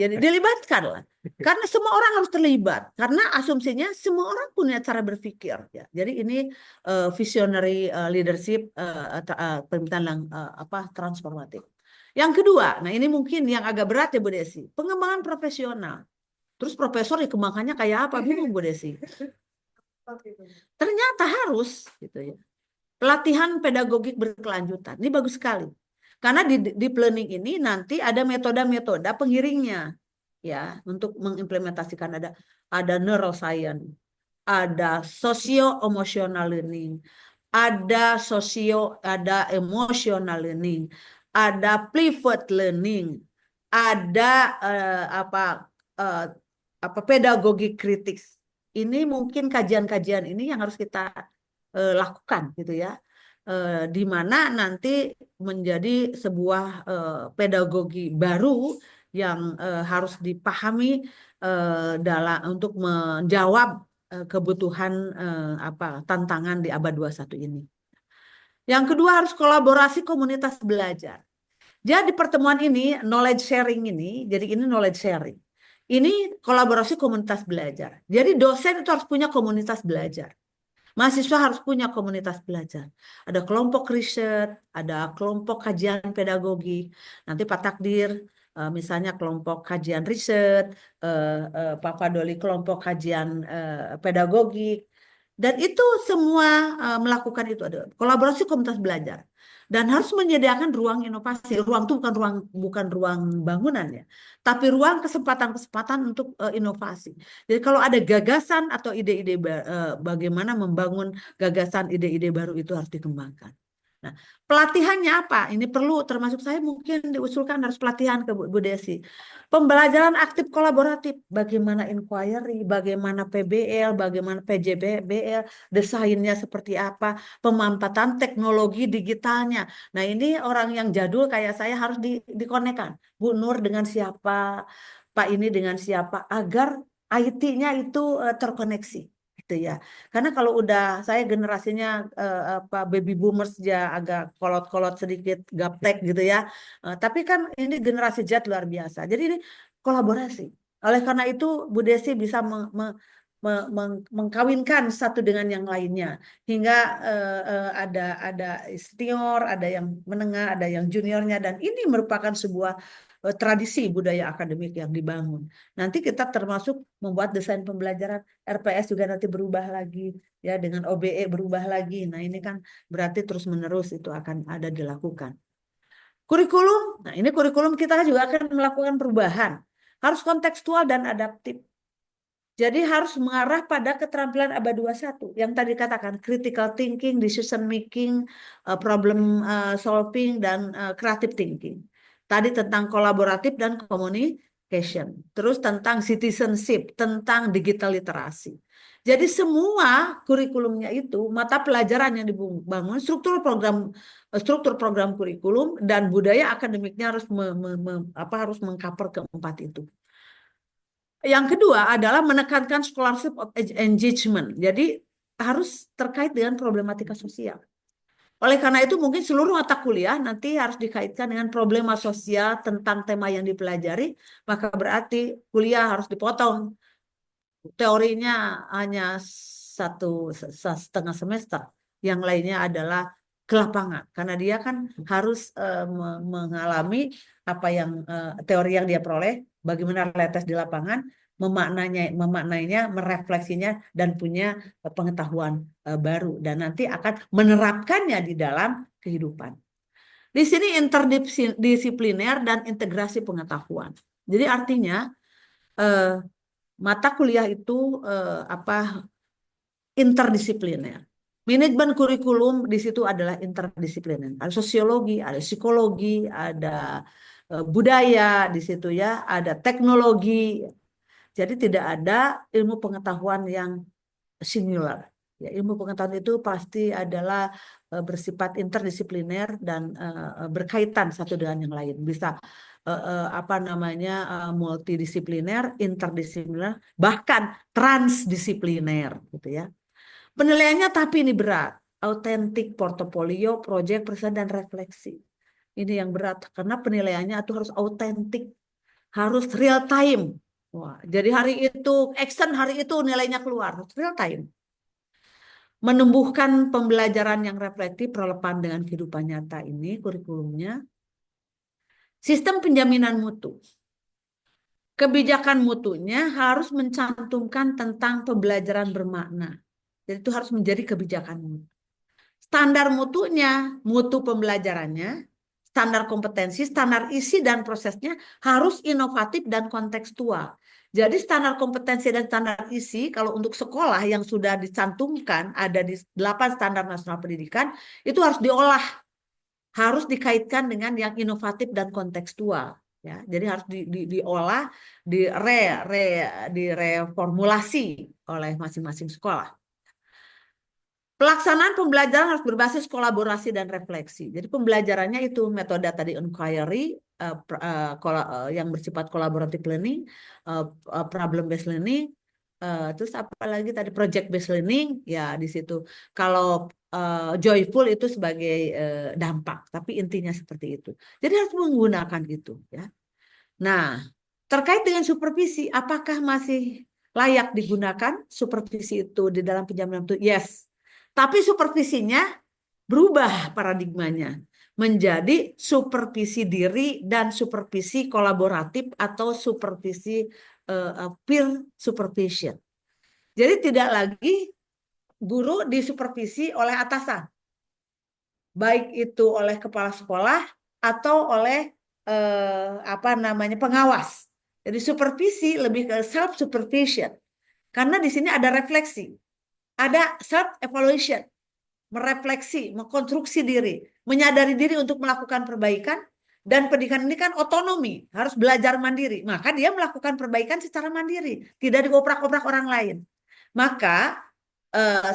Speaker 4: Jadi dilibatkan lah. Karena semua orang harus terlibat. Karena asumsinya semua orang punya cara berpikir. Ya. Jadi ini visionary leadership, pemerintahan transformatif. Yang kedua, nah ini mungkin yang agak berat ya Bu Desi, pengembangan profesional. Terus profesor dikembangkannya kayak apa? Bingung Bu Desi. Ternyata harus gitu ya. Pelatihan pedagogik berkelanjutan. Ini bagus sekali. Karena di planning ini nanti ada metode-metode pengiringnya, ya, untuk mengimplementasikan. Ada neuroscience, ada socio-emotional learning, ada emotional learning, ada pivot learning, ada pedagogi kritik. Ini mungkin kajian-kajian ini yang harus kita lakukan gitu ya, di mana nanti menjadi sebuah pedagogi baru yang harus dipahami untuk menjawab kebutuhan tantangan di abad 21 ini. Yang kedua harus kolaborasi komunitas belajar. Jadi pertemuan ini knowledge sharing ini, jadi ini knowledge sharing. Ini kolaborasi komunitas belajar. Jadi dosen itu harus punya komunitas belajar. Mahasiswa harus punya komunitas belajar. Ada kelompok riset, ada kelompok kajian pedagogi. Nanti Pak Takdir, misalnya kelompok kajian riset, Pak Fadoli kelompok kajian pedagogik. Dan itu semua melakukan itu, ada kolaborasi komunitas belajar. Dan harus menyediakan ruang inovasi. Ruang itu bukan ruang bangunan ya, tapi ruang kesempatan-kesempatan untuk inovasi. Jadi kalau ada gagasan atau ide-ide bagaimana membangun gagasan ide-ide baru itu harus dikembangkan. Nah, pelatihannya apa? Ini perlu, termasuk saya mungkin diusulkan harus pelatihan ke Bu Desi. Pembelajaran aktif kolaboratif, bagaimana inquiry, bagaimana PBL, bagaimana PJBL, desainnya seperti apa, pemanfaatan teknologi digitalnya. Nah, ini orang yang jadul kayak saya harus dikonekkan. Bu Nur dengan siapa, Pak ini dengan siapa, agar IT-nya itu terkoneksi. Gitu ya. Karena kalau udah saya generasinya baby boomers ya agak kolot-kolot sedikit gaptek gitu ya. Tapi kan ini generasi Z luar biasa. Jadi ini kolaborasi. Oleh karena itu Bu Desi bisa mengkawinkan satu dengan yang lainnya hingga ada senior, ada yang menengah, ada yang juniornya, dan ini merupakan sebuah tradisi budaya akademik yang dibangun. Nanti kita termasuk membuat desain pembelajaran, RPS juga nanti berubah lagi ya, dengan OBE berubah lagi. Nah, ini kan berarti terus-menerus itu akan ada dilakukan. Kurikulum, nah ini kurikulum kita juga akan melakukan perubahan. Harus kontekstual dan adaptif. Jadi harus mengarah pada keterampilan abad 21 yang tadi katakan critical thinking, decision making, problem solving, dan creative thinking. Tadi tentang kolaboratif dan communication. Terus tentang citizenship, tentang digital literasi. Jadi semua kurikulumnya itu mata pelajaran yang dibangun, struktur program kurikulum dan budaya akademiknya harus harus mengcover keempat itu. Yang kedua adalah menekankan scholarship of engagement. Jadi harus terkait dengan problematika sosial. Oleh karena itu mungkin seluruh mata kuliah nanti harus dikaitkan dengan problema sosial tentang tema yang dipelajari, maka berarti kuliah harus dipotong. Teorinya hanya setengah semester, yang lainnya adalah ke lapangan, karena dia kan harus mengalami apa yang teori yang dia peroleh, bagaimana realitas di lapangan, memaknainya, merefleksinya, dan punya pengetahuan baru, dan nanti akan menerapkannya di dalam kehidupan. Di sini interdisipliner dan integrasi pengetahuan. Jadi artinya mata kuliah itu interdisipliner. Manajemen kurikulum di situ adalah interdisipliner. Ada sosiologi, ada psikologi, ada budaya di situ ya, ada teknologi. Jadi tidak ada ilmu pengetahuan yang singular. Ya, ilmu pengetahuan itu pasti adalah bersifat interdisipliner dan berkaitan satu dengan yang lain. Bisa multidisipliner, interdisipliner, bahkan transdisipliner gitu ya. Penilaiannya tapi ini berat. Autentik portofolio, proyek, presentasi, dan refleksi. Ini yang berat karena penilaiannya itu harus autentik, harus real time. Wah, jadi hari itu action, hari itu nilainya keluar, harus real time. Menumbuhkan pembelajaran yang reflektif relevan dengan kehidupan nyata ini kurikulumnya. Sistem penjaminan mutu. Kebijakan mutunya harus mencantumkan tentang pembelajaran bermakna. Jadi itu harus menjadi kebijakan mutu. Standar mutunya, mutu pembelajarannya, standar kompetensi, standar isi dan prosesnya harus inovatif dan kontekstual. Jadi standar kompetensi dan standar isi kalau untuk sekolah yang sudah dicantumkan ada di 8 standar nasional pendidikan itu harus diolah, harus dikaitkan dengan yang inovatif dan kontekstual. Ya, jadi harus diolah, direformulasi oleh masing-masing sekolah. Pelaksanaan pembelajaran harus berbasis kolaborasi dan refleksi. Jadi pembelajarannya itu metode tadi inquiry, yang bersifat collaborative learning, problem based learning, terus apa lagi tadi project based learning, ya di situ. Kalau joyful itu sebagai dampak, tapi intinya seperti itu. Jadi harus menggunakan itu, ya. Nah, terkait dengan supervisi, apakah masih layak digunakan supervisi itu di dalam penjaminan itu? Yes. Tapi supervisinya berubah paradigmanya menjadi supervisi diri dan supervisi kolaboratif atau supervisi peer supervision. Jadi tidak lagi guru disupervisi oleh atasan, baik itu oleh kepala sekolah atau oleh pengawas. Jadi supervisi lebih ke self supervision karena di sini ada refleksi, ada self evaluation, merefleksi, mengkonstruksi diri, menyadari diri untuk melakukan perbaikan. Dan pendidikan ini kan otonomi, harus belajar mandiri. Maka dia melakukan perbaikan secara mandiri, tidak dioprak-oprak orang lain. Maka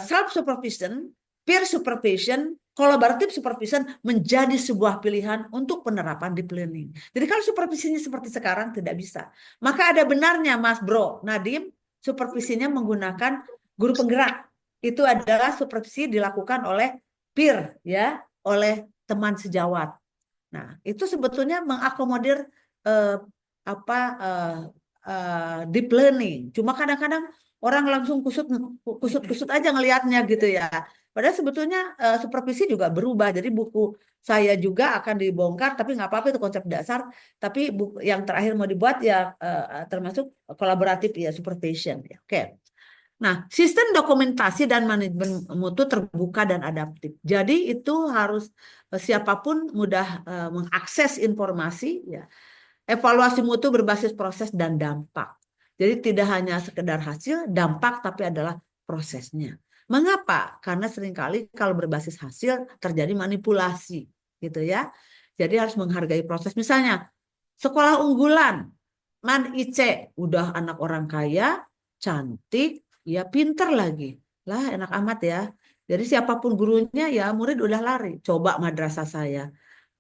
Speaker 4: self supervision, peer supervision, collaborative supervision menjadi sebuah pilihan untuk penerapan deep learning. Jadi kalau supervisinya seperti sekarang tidak bisa. Maka ada benarnya Mas Bro Nadim, supervisinya menggunakan guru penggerak. Itu adalah supervisi dilakukan oleh peer, ya, oleh teman sejawat. Nah, itu sebetulnya mengakomodir deep learning. Cuma kadang-kadang orang langsung kusut aja ngelihatnya gitu ya. Padahal sebetulnya supervisi juga berubah. Jadi buku saya juga akan dibongkar, tapi nggak apa-apa itu konsep dasar. Tapi buku yang terakhir mau dibuat ya termasuk kolaboratif ya supervision. Ya. Oke. Nah, sistem dokumentasi dan manajemen mutu terbuka dan adaptif. Jadi itu harus siapapun mudah mengakses informasi. Ya. Evaluasi mutu berbasis proses dan dampak. Jadi tidak hanya sekedar hasil, dampak, tapi adalah prosesnya. Mengapa? Karena seringkali kalau berbasis hasil terjadi manipulasi, gitu ya. Jadi harus menghargai proses. Misalnya, sekolah unggulan, Man Ice, udah anak orang kaya, cantik, ya pinter lagi. Lah enak amat ya. Jadi siapapun gurunya ya murid udah lari. Coba madrasah saya.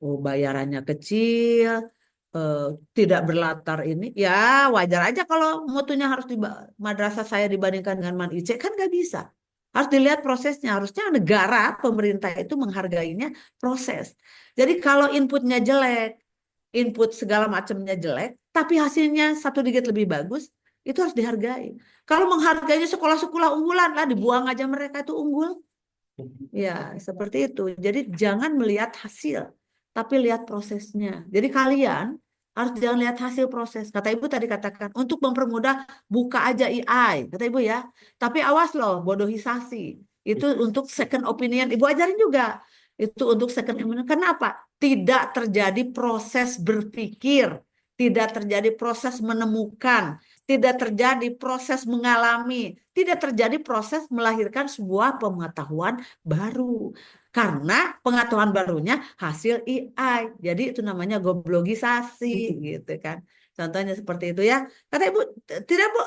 Speaker 4: Oh bayarannya kecil, eh, tidak berlatar ini. Ya wajar aja kalau mutunya harus di madrasah saya dibandingkan dengan Man Ice. Kan nggak bisa. Harus dilihat prosesnya. Harusnya negara, pemerintah itu menghargainya proses. Jadi kalau inputnya jelek, input segala macamnya jelek, tapi hasilnya satu digit lebih bagus, itu harus dihargai. Kalau menghargainya sekolah-sekolah unggulan lah, dibuang aja mereka itu unggul. Ya, seperti itu. Jadi jangan melihat hasil, tapi lihat prosesnya. Jadi kalian harus jangan lihat hasil proses. Kata Ibu tadi katakan, untuk mempermudah buka aja AI, kata Ibu ya. Tapi awas loh, bodohisasi. Itu untuk second opinion. Ibu ajarin juga. Itu untuk second opinion. Kenapa? Tidak terjadi proses berpikir. Tidak terjadi proses menemukan. Tidak terjadi proses mengalami. Tidak terjadi proses melahirkan sebuah pengetahuan baru. Karena pengetahuan barunya hasil AI. Jadi itu namanya goblogisasi gitu kan. Contohnya seperti itu ya. Kata Ibu, tidak Bu,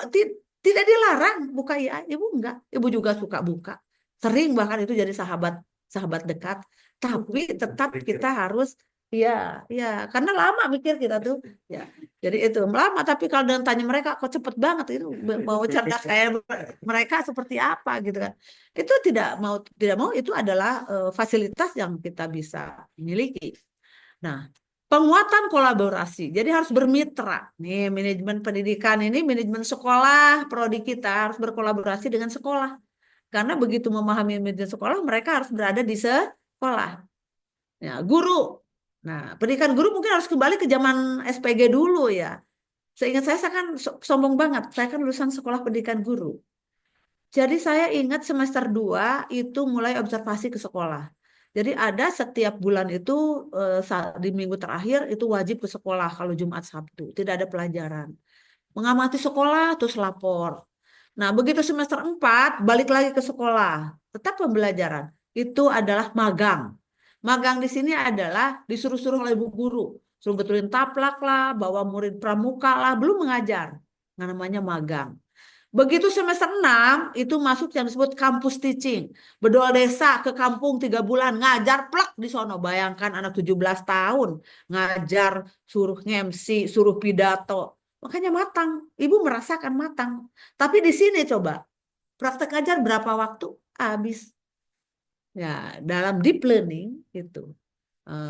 Speaker 4: tidak dilarang buka AI. Ibu enggak. Ibu juga suka buka. Sering bahkan itu jadi sahabat sahabat dekat. Tapi tetap kita harus ya, ya, karena lama mikir kita tuh. Ya, jadi itu lama. Tapi kalau dengan tanya mereka, kok cepet banget itu mau cerdas kayak mereka seperti apa gitu kan? Itu tidak mau itu adalah fasilitas yang kita bisa miliki. Nah, penguatan kolaborasi. Jadi harus bermitra. Nih, manajemen pendidikan ini, manajemen sekolah, prodi kita harus berkolaborasi dengan sekolah. Karena begitu memahami manajemen sekolah, mereka harus berada di sekolah. Ya, guru. Nah, pendidikan guru mungkin harus kembali ke zaman SPG dulu ya. Seingat saya kan sombong banget. Saya kan lulusan sekolah pendidikan guru. Jadi saya ingat semester 2 itu mulai observasi ke sekolah. Jadi ada setiap bulan itu di minggu terakhir itu wajib ke sekolah kalau Jumat Sabtu. Tidak ada pelajaran. Mengamati sekolah terus lapor. Nah begitu semester 4 balik lagi ke sekolah. Tetap pembelajaran. Itu adalah magang. Magang di sini adalah disuruh-suruh oleh ibu guru. Suruh betulin taplak lah, bawa murid pramuka lah, belum mengajar. Nah, namanya magang. Begitu semester 6 itu masuk yang disebut kampus teaching. Bedol desa ke kampung 3 bulan ngajar plak di sono. Bayangkan anak 17 tahun ngajar, suruh MC, suruh pidato. Makanya matang. Ibu merasakan matang. Tapi di sini coba praktek ngajar berapa waktu? Habis. Ya, dalam deep learning itu.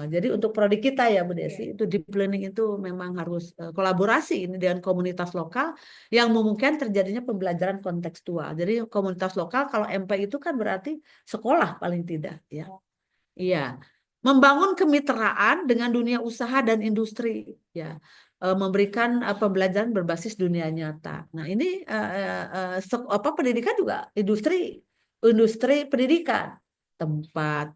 Speaker 4: Jadi untuk prodi kita ya Bu Desi, itu deep learning itu memang harus kolaborasi ini dengan komunitas lokal yang memungkinkan terjadinya pembelajaran kontekstual. Jadi komunitas lokal kalau MP itu kan berarti sekolah paling tidak ya. Iya. Membangun kemitraan dengan dunia usaha dan industri ya. Memberikan pembelajaran berbasis dunia nyata. Nah, ini pendidikan juga industri pendidikan tempat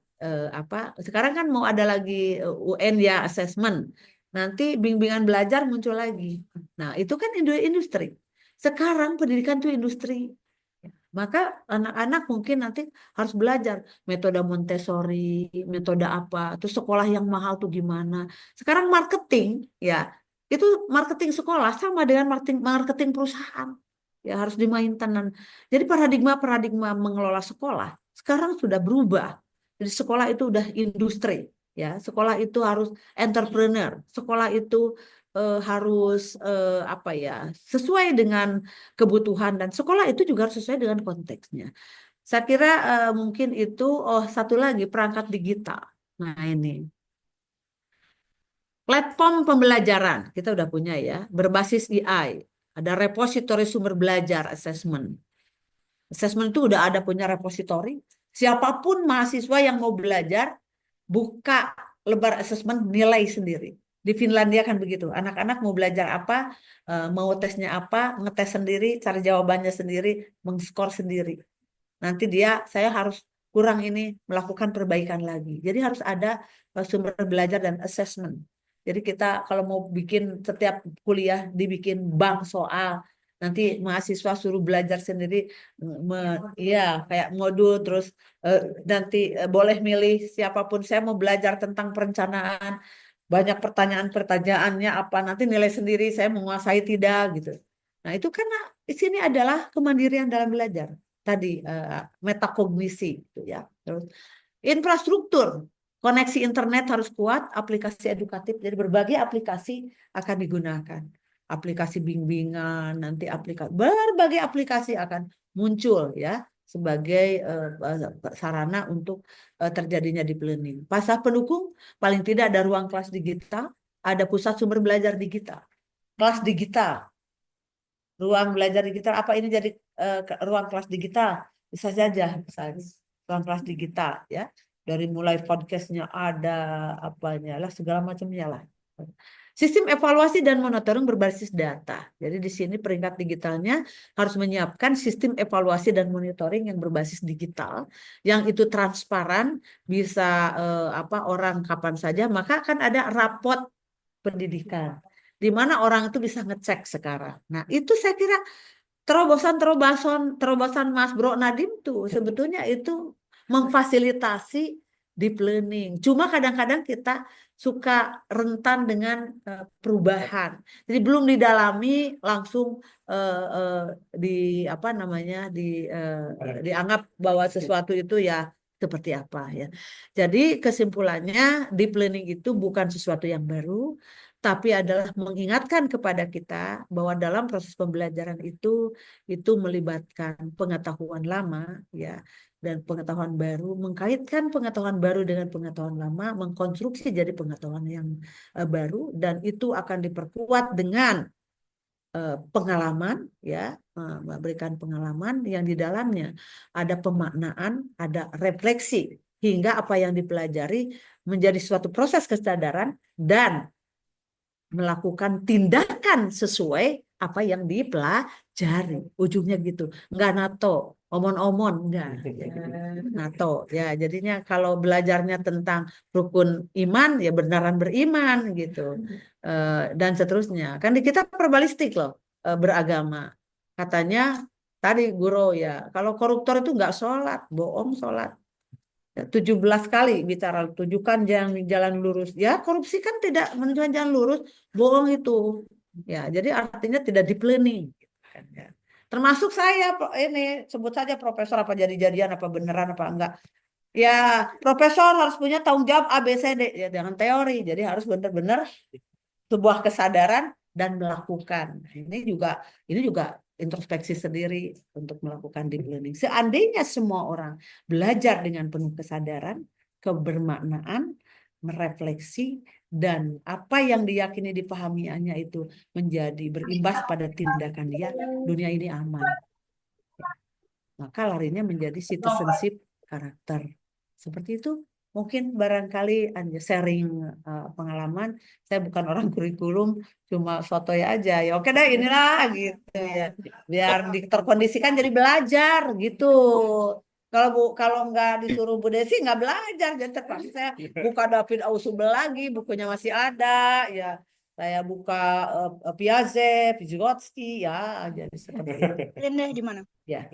Speaker 4: apa sekarang kan mau ada lagi UN ya assessment nanti bimbingan belajar muncul lagi nah itu kan industri sekarang pendidikan itu industri maka anak-anak mungkin nanti harus belajar metode Montessori metode apa terus sekolah yang mahal tuh gimana sekarang marketing ya itu marketing sekolah sama dengan marketing perusahaan ya harus dimainkan jadi paradigma mengelola sekolah sekarang sudah berubah jadi sekolah itu udah industri, ya. Sekolah itu harus entrepreneur. Sekolah itu harus apa ya, sesuai dengan kebutuhan dan sekolah itu juga harus sesuai dengan konteksnya. Saya kira mungkin itu. Oh, satu lagi perangkat digital. Nah ini platform pembelajaran kita udah punya ya, berbasis AI. Ada repositori sumber belajar assessment. Assessment itu udah ada punya repositori. Siapapun mahasiswa yang mau belajar, buka lebar assessment nilai sendiri. Di Finlandia kan begitu. Anak-anak mau belajar apa, mau tesnya apa, ngetes sendiri, cari jawabannya sendiri, mengskor sendiri. Nanti saya harus kurang ini, melakukan perbaikan lagi. Jadi harus ada sumber belajar dan assessment. Jadi kita kalau mau bikin setiap kuliah dibikin bank soal, nanti mahasiswa suruh belajar sendiri, ya kayak modul, terus nanti boleh milih siapapun, saya mau belajar tentang perencanaan, banyak pertanyaan-pertanyaannya apa, nanti nilai sendiri saya menguasai tidak gitu. Nah, itu karena di sini adalah kemandirian dalam belajar. Tadi metakognisi gitu ya. Terus infrastruktur, koneksi internet harus kuat, aplikasi edukatif, jadi berbagai aplikasi akan digunakan. Aplikasi bimbingan, nanti berbagai aplikasi akan muncul ya sebagai sarana untuk terjadinya deep learning. Pasal pendukung, paling tidak ada ruang kelas digital, ada pusat sumber belajar digital, kelas digital, ruang belajar digital. Apa ini jadi ruang kelas digital? Bisa saja, misalnya ruang kelas digital ya, dari mulai podcastnya ada, apanya lah, segala macamnya lah. Sistem evaluasi dan monitoring berbasis data. Jadi di sini peringkat digitalnya harus menyiapkan sistem evaluasi dan monitoring yang berbasis digital, yang itu transparan, bisa orang kapan saja, maka akan ada rapot pendidikan di mana orang itu bisa ngecek sekarang. Nah, itu saya kira terobosan Mas Bro Nadim tuh sebetulnya itu memfasilitasi deep learning. Cuma kadang-kadang kita suka rentan dengan perubahan. Jadi belum didalami langsung eh, eh, di apa namanya dianggap bahwa sesuatu itu ya seperti apa ya. Jadi kesimpulannya deep learning itu bukan sesuatu yang baru, tapi adalah mengingatkan kepada kita bahwa dalam proses pembelajaran itu melibatkan pengetahuan lama ya dan pengetahuan baru, mengkaitkan pengetahuan baru dengan pengetahuan lama, mengkonstruksi jadi pengetahuan yang baru, dan itu akan diperkuat dengan pengalaman ya, memberikan pengalaman yang di dalamnya ada pemaknaan, ada refleksi, hingga apa yang dipelajari menjadi suatu proses kesadaran dan melakukan tindakan sesuai apa yang dipelajari. Ujungnya gitu. Enggak nato, omon-omon, enggak. Nato. Ya, jadinya kalau belajarnya tentang rukun iman, ya benaran beriman gitu. Dan seterusnya. Kan di kita verbalistik loh, beragama. Katanya tadi guru ya, kalau koruptor itu enggak sholat, bohong sholat. 17 kali bicara, tunjukkan jalan lurus. Ya, korupsi kan tidak menunjukkan jalan lurus, bohong itu. Ya, jadi artinya tidak di planning. Kan, ya. Termasuk saya ini sebut saja profesor, apa jadi-jadian, apa beneran apa enggak. Ya, profesor harus punya tanggung jawab ABCD ya, dengan teori. Jadi harus benar-benar sebuah kesadaran dan melakukan. Ini juga introspeksi sendiri untuk melakukan deep learning. Seandainya semua orang belajar dengan penuh kesadaran, kebermaknaan, merefleksi, dan apa yang diyakini dipahamiannya itu menjadi berimbas pada tindakan dia, dunia ini aman. Maka larinya menjadi citizenship karakter. Seperti itu. Mungkin barangkali sharing pengalaman. Saya bukan orang kurikulum, cuma sotoy aja. Ya oke deh, inilah gitu ya. Biar terkondisikan jadi belajar gitu. Kalau nggak disuruh Bu Desi nggak belajar, jadi terpaksa saya buka David Ausubel lagi, bukunya masih ada ya. Saya buka Piaget, Vygotsky ya, jadi seperti itu.
Speaker 5: Linda di mana?
Speaker 4: Ya,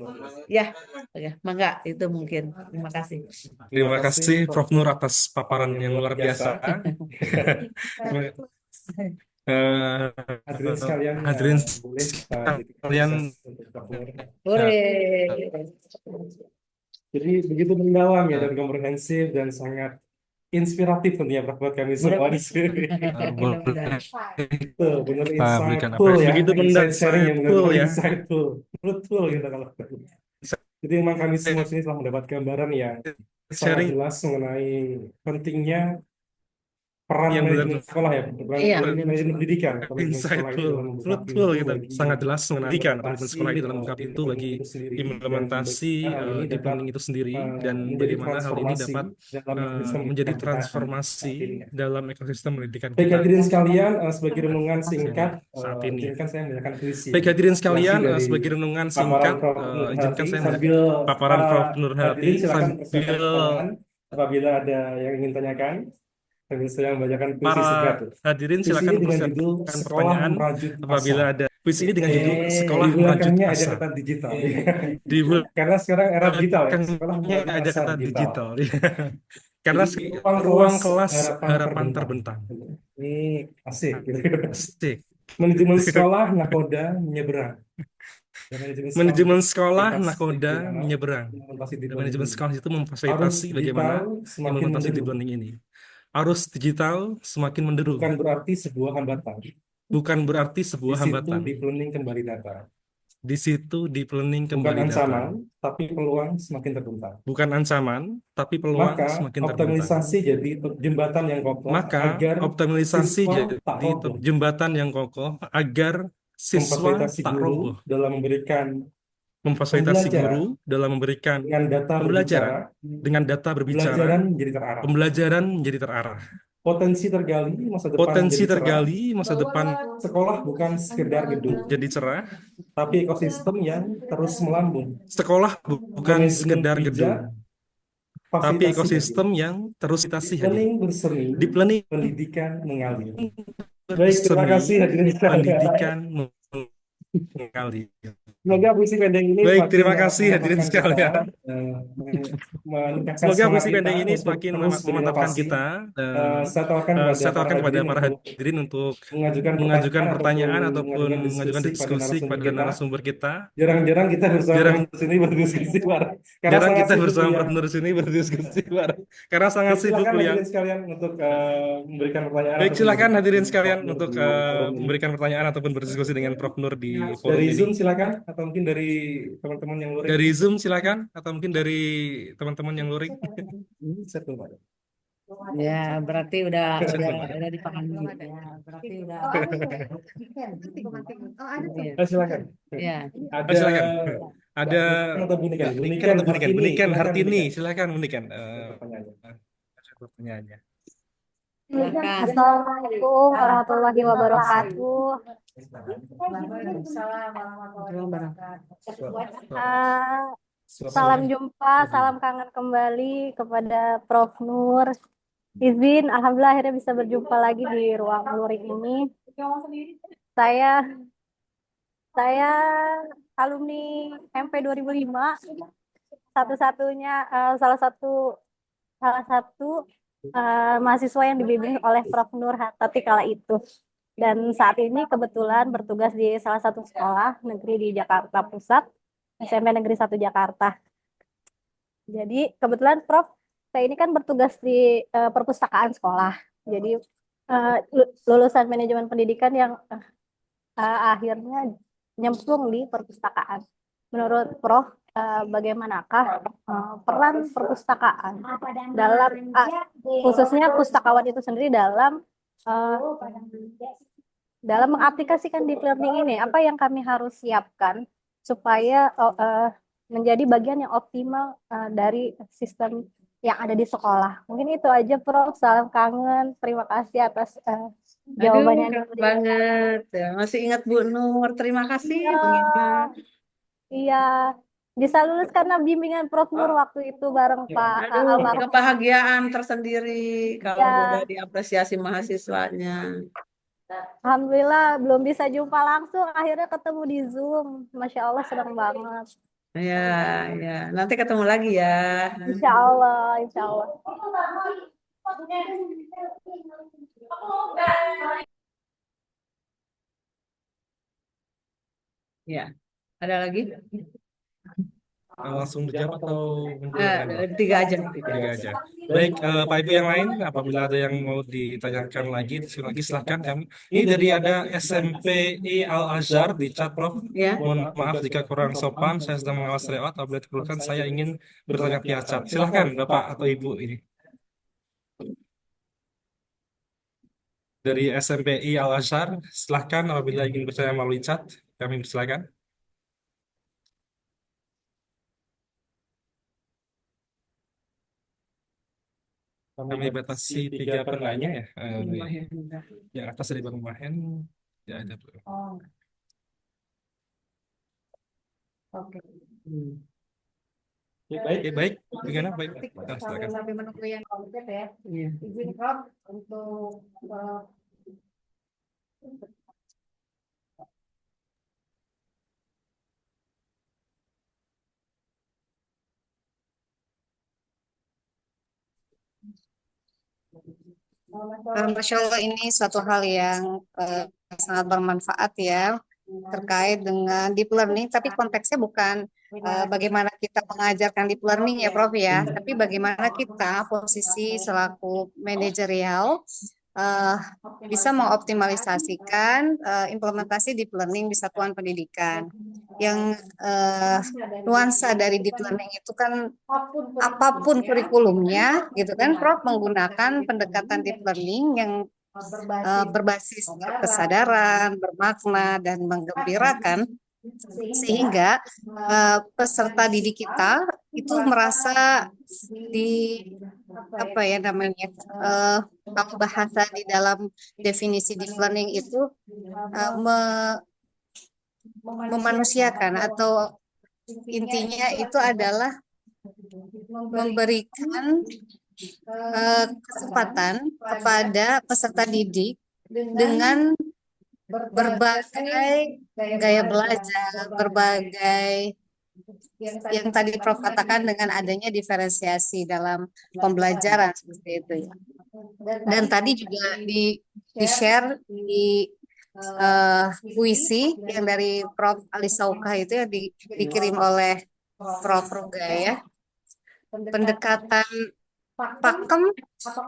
Speaker 4: ya, oke, mangga itu mungkin. Terima kasih.
Speaker 1: Terima kasih Prof. Nur atas paparan yang luar biasa.
Speaker 6: Hadirin sekalian,
Speaker 1: Hadirin
Speaker 6: boleh
Speaker 1: sekalian,
Speaker 4: Boleh.
Speaker 6: Jadi begitu mendalam ya dan komprehensif dan sangat inspiratif tentunya Prof, buat kami semua di sini. Betul, benar
Speaker 1: kita berikan
Speaker 6: insightful ya,
Speaker 1: begitu
Speaker 6: insight sharing yang
Speaker 1: insightful
Speaker 6: benar
Speaker 1: ya.
Speaker 6: insightful, betul gitu kalau. Jadi memang kami semua sini telah mendapat gambaran yang sangat
Speaker 1: Sharing
Speaker 6: jelas mengenai pentingnya peran
Speaker 1: yang
Speaker 6: manajemen
Speaker 1: benar
Speaker 6: sekolah ya, peran
Speaker 4: Iya.
Speaker 6: manajemen pendidikan, atau manajemen sekolah ini
Speaker 1: insightful,
Speaker 6: dalam membuka
Speaker 1: fruitful
Speaker 6: pintu
Speaker 1: gitu,
Speaker 6: bagi
Speaker 1: sangat jelas mengenai manajemen sekolah ini dalam
Speaker 6: implementasi
Speaker 1: membuka pintu bagi
Speaker 6: itu sendiri, dan
Speaker 1: implementasi
Speaker 6: bagaimana hal ini
Speaker 1: deep
Speaker 6: dapat
Speaker 1: learning itu sendiri, dan
Speaker 6: menjadi
Speaker 1: bagaimana hal ini
Speaker 6: transformasi
Speaker 1: dapat
Speaker 6: dalam ekosistem
Speaker 1: menjadi
Speaker 6: pendidikan kita
Speaker 1: transformasi
Speaker 6: saat ini ya.
Speaker 1: dalam ekosistem pendidikan
Speaker 6: Baik
Speaker 1: kita
Speaker 6: hadirin sekalian, sebagai renungan singkat,
Speaker 1: saat ini.
Speaker 6: izinkan saya membacakan puisi
Speaker 1: Baik hadirin sekalian,
Speaker 6: dari
Speaker 1: sebagai renungan
Speaker 6: paparan
Speaker 1: singkat,
Speaker 6: Prof. Nur
Speaker 1: izinkan
Speaker 6: Hayati.
Speaker 1: saya
Speaker 6: Sambil
Speaker 1: paparan Prof. Nur
Speaker 6: hadirin
Speaker 1: Hayati
Speaker 6: silakan persilakan
Speaker 1: sambil
Speaker 6: pertanyaan apabila ada yang ingin tanyakan. Sambil saya membacakan puisi
Speaker 1: para
Speaker 6: singkat.
Speaker 1: hadirin
Speaker 6: Puisi
Speaker 1: silakan
Speaker 6: ini dengan
Speaker 1: persilakan
Speaker 6: judul Sekolah
Speaker 1: pertanyaan
Speaker 6: Merajut
Speaker 1: apabila
Speaker 6: Asa.
Speaker 1: ada. Kuis ini dengan judul
Speaker 6: Di
Speaker 1: Sekolah Merajut
Speaker 6: belakangnya ada
Speaker 1: Asa.
Speaker 6: kata digital.
Speaker 1: Di
Speaker 6: Karena sekarang era digital ya, sekolah
Speaker 1: belakangnya
Speaker 6: menggunakan
Speaker 1: ada
Speaker 6: asa
Speaker 1: kata
Speaker 6: digital.
Speaker 1: digital. Karena
Speaker 6: Jadi ruang
Speaker 1: ruang
Speaker 6: kelas
Speaker 1: kelas
Speaker 6: harapan
Speaker 1: harapan
Speaker 6: terbentang.
Speaker 1: terbentang.
Speaker 6: Ini asik gitu.
Speaker 1: Asik.
Speaker 6: Manajemen sekolah nakoda menyeberang. Dan manajemen sekolah
Speaker 1: Manajemen sekolah
Speaker 6: lintas
Speaker 1: nakoda
Speaker 6: regional
Speaker 1: menyeberang.
Speaker 6: implementasi deep
Speaker 1: Dan
Speaker 6: learning
Speaker 1: manajemen
Speaker 6: ini.
Speaker 1: sekolah itu
Speaker 6: Arus
Speaker 1: memfasilitasi bagaimana
Speaker 6: digital semakin
Speaker 1: implementasi
Speaker 6: menderu,
Speaker 1: deep learning ini. Arus digital semakin menderu,
Speaker 6: bukan berarti sebuah hambatan.
Speaker 1: bukan berarti
Speaker 6: Di
Speaker 1: sebuah
Speaker 6: situ
Speaker 1: hambatan.
Speaker 6: deep learning kembali data.
Speaker 1: Di situ deep learning
Speaker 6: Bukan
Speaker 1: kembali data.
Speaker 6: ancaman, tapi peluang semakin terbentang.
Speaker 1: Bukan ancaman, tapi peluang
Speaker 6: Maka
Speaker 1: semakin terbentang.
Speaker 6: optimalisasi jadi jembatan yang kokoh
Speaker 1: Maka
Speaker 6: agar
Speaker 1: optimalisasi
Speaker 6: siswa tak
Speaker 1: jadi
Speaker 6: roboh,
Speaker 1: jembatan yang kokoh agar siswa
Speaker 6: memfasilitasi
Speaker 1: tak
Speaker 6: guru
Speaker 1: roboh.
Speaker 6: dalam memberikan
Speaker 1: Memfasilitasi
Speaker 6: pembelajaran
Speaker 1: guru dalam memberikan
Speaker 6: dengan data
Speaker 1: pembelajaran
Speaker 6: berbicara,
Speaker 1: dengan data berbicara,
Speaker 6: pembelajaran menjadi terarah.
Speaker 1: pembelajaran menjadi terarah.
Speaker 6: Potensi tergali, masa depan
Speaker 1: Potensi
Speaker 6: menjadi cerah.
Speaker 1: tergali, masa depan
Speaker 6: Sekolah bukan sekedar gedung,
Speaker 1: jadi cerah.
Speaker 6: tapi ekosistem yang terus melambung.
Speaker 1: Sekolah bukan
Speaker 6: Manajemen
Speaker 1: sekedar
Speaker 6: bijak,
Speaker 1: gedung, tapi
Speaker 6: fasilitasi
Speaker 1: ekosistem
Speaker 6: hadir.
Speaker 1: yang terus fasilitasi hadir.
Speaker 6: Learning bersemi,
Speaker 1: Deep learning
Speaker 6: pendidikan mengalir. Baik, terima
Speaker 1: bersemi,
Speaker 6: kasih hadirin sekalian.
Speaker 1: pendidikan mengalir.
Speaker 6: Semoga puisi pendek ini
Speaker 1: Baik,
Speaker 6: semakin
Speaker 1: terima kasih hadirin
Speaker 6: memantapkan kita,
Speaker 1: sekalian.
Speaker 6: meningkatkan
Speaker 1: Semoga
Speaker 6: semangat
Speaker 1: puisi pendek
Speaker 6: kita
Speaker 1: ini
Speaker 6: untuk
Speaker 1: semakin
Speaker 6: terus
Speaker 1: memantapkan
Speaker 6: berinovasi.
Speaker 1: kita dan
Speaker 6: Saya tawarkan kepada
Speaker 1: saya
Speaker 6: para
Speaker 1: tawarkan kepada
Speaker 6: hadirin
Speaker 1: para
Speaker 6: untuk
Speaker 1: hadirin untuk
Speaker 6: mengajukan
Speaker 1: mengajukan
Speaker 6: pertanyaan
Speaker 1: pertanyaan
Speaker 6: ataupun
Speaker 1: ataupun mengajukan
Speaker 6: mengajukan
Speaker 1: diskusi kepada
Speaker 6: kita.
Speaker 1: narasumber kita.
Speaker 6: Jarang-jarang kita bersama
Speaker 1: Jarang
Speaker 6: di sini berdiskusi bareng. Karena
Speaker 1: jarang
Speaker 6: sangat
Speaker 1: kita
Speaker 6: sibuk
Speaker 1: bersama
Speaker 6: kuliah.
Speaker 1: partner sini berdiskusi bareng karena sangat
Speaker 6: Baik,
Speaker 1: sibuk
Speaker 6: silakan
Speaker 1: kuliah.
Speaker 6: hadirin sekalian untuk memberikan pertanyaan
Speaker 1: Baik,
Speaker 6: ataupun
Speaker 1: silakan
Speaker 6: berdiskusi
Speaker 1: hadirin
Speaker 6: dengan
Speaker 1: sekalian
Speaker 6: Prof. Nur
Speaker 1: untuk
Speaker 6: di forum ini.
Speaker 1: memberikan pertanyaan ataupun berdiskusi dengan Prof. Nur di forum
Speaker 6: Dari
Speaker 1: ini.
Speaker 6: Zoom silakan, atau mungkin dari teman-teman yang luring.
Speaker 1: Dari Zoom silakan atau mungkin dari teman-teman yang luring.
Speaker 6: Saya belum ada.
Speaker 4: Ya, berarti udah
Speaker 1: Silakan.
Speaker 4: udah dipahami. Ya, berarti udah.
Speaker 6: Ah, silakan.
Speaker 4: Ya.
Speaker 6: Ada
Speaker 1: Silakan. Ada
Speaker 6: atau Bunikan?
Speaker 1: Bunikan atau Bunikan? Bunikan
Speaker 6: Silakan,
Speaker 1: Hartini,
Speaker 6: Bunikan.
Speaker 1: silakan Bunikan.
Speaker 6: Pertanyaannya.
Speaker 1: Pertanyaannya.
Speaker 4: Silakan.
Speaker 2: Assalamualaikum warahmatullahi wabarakatuh. Eh, Salam jumpa, salam kangen kembali kepada Prof. Nur. Izin, alhamdulillah akhirnya bisa berjumpa lagi di ruang luring ini. Saya saya alumni MP 2005, satu-satunya salah satu mahasiswa yang dibimbing oleh Prof. Nur Hattati kala itu. Dan saat ini kebetulan bertugas di salah satu sekolah negeri di Jakarta Pusat, SMP Negeri 1 Jakarta. Jadi kebetulan Prof, saya ini kan bertugas di perpustakaan sekolah. Jadi lulusan manajemen pendidikan yang akhirnya nyemplung di perpustakaan. Menurut Prof, bagaimanakah peran perpustakaan dalam khususnya pustakawan itu sendiri dalam mengaplikasikan deep learning ini? Apa yang kami harus siapkan supaya menjadi bagian yang optimal dari sistem yang ada di sekolah? Mungkin itu aja, Prof. Salam kangen. Terima kasih atas jawabannya.
Speaker 4: Aduh, keren banget. Ya, masih ingat Bu Nur. Terima kasih,
Speaker 2: Iya.
Speaker 4: mengingat.
Speaker 2: Iya, bisa lulus karena bimbingan Prof. Nur waktu itu bareng Pak
Speaker 4: Aduh,
Speaker 2: almarhum.
Speaker 4: kebahagiaan tersendiri kalau
Speaker 2: Ya,
Speaker 4: udah diapresiasi mahasiswanya.
Speaker 2: alhamdulillah belum bisa jumpa langsung, akhirnya ketemu di Zoom. Masya Allah, senang banget.
Speaker 4: Ya, ya. Nanti ketemu lagi ya.
Speaker 2: Insya Allah, insya Allah.
Speaker 4: Ya. Ada lagi?
Speaker 1: Langsung dijawab atau mungkin
Speaker 4: Tiga aja.
Speaker 1: tiga aja. Baik, Pak Ibu yang lain, apabila ada yang mau ditanyakan lagi, silahkan kami. Ini dari ada SMPI Al Azhar di chat, Prof.
Speaker 4: Ya.
Speaker 1: Mohon maaf jika kurang sopan, saya sedang mengawas layout. Apabila diperlukan, saya ingin bertanya via chat. Silahkan, Bapak atau Ibu ini. Dari SMPI Al Azhar, silahkan apabila ingin bertanya melalui chat, kami persilakan. Kami batasi 3 penanya ya. Yang atas dari Bang Mahen, ya ada.
Speaker 2: Oh, oke.
Speaker 1: Oke, baik. Bagaimana, baik? Silakan.
Speaker 2: Sambil menunggu yang komplit ya.
Speaker 4: Iya.
Speaker 2: Izin Prof untuk Masya Allah, ini suatu hal yang sangat bermanfaat ya terkait dengan deep learning, tapi konteksnya bukan bagaimana kita mengajarkan deep learning ya Prof ya, tapi bagaimana kita posisi selaku manajerial eh, bisa mengoptimalisasikan implementasi deep learning di satuan pendidikan. Yang nuansa dari deep learning itu kan apapun kurikulumnya gitu kan, Prof menggunakan pendekatan deep learning yang berbasis kesadaran, bermakna dan menggembirakan sehingga peserta didik kita itu merasa di apa ya namanya kalau bahasa di dalam definisi deep learning itu memanusiakan atau intinya itu adalah memberikan kesempatan kepada peserta didik dengan berbagai gaya belajar, berbagai yang tadi Prof katakan dengan adanya diferensiasi dalam pembelajaran seperti itu ya. Dan tadi juga di-share di puisi yang dari Prof Ali Sauka itu yang dikirim oleh Prof Ruga ya. Pendekatan pakem,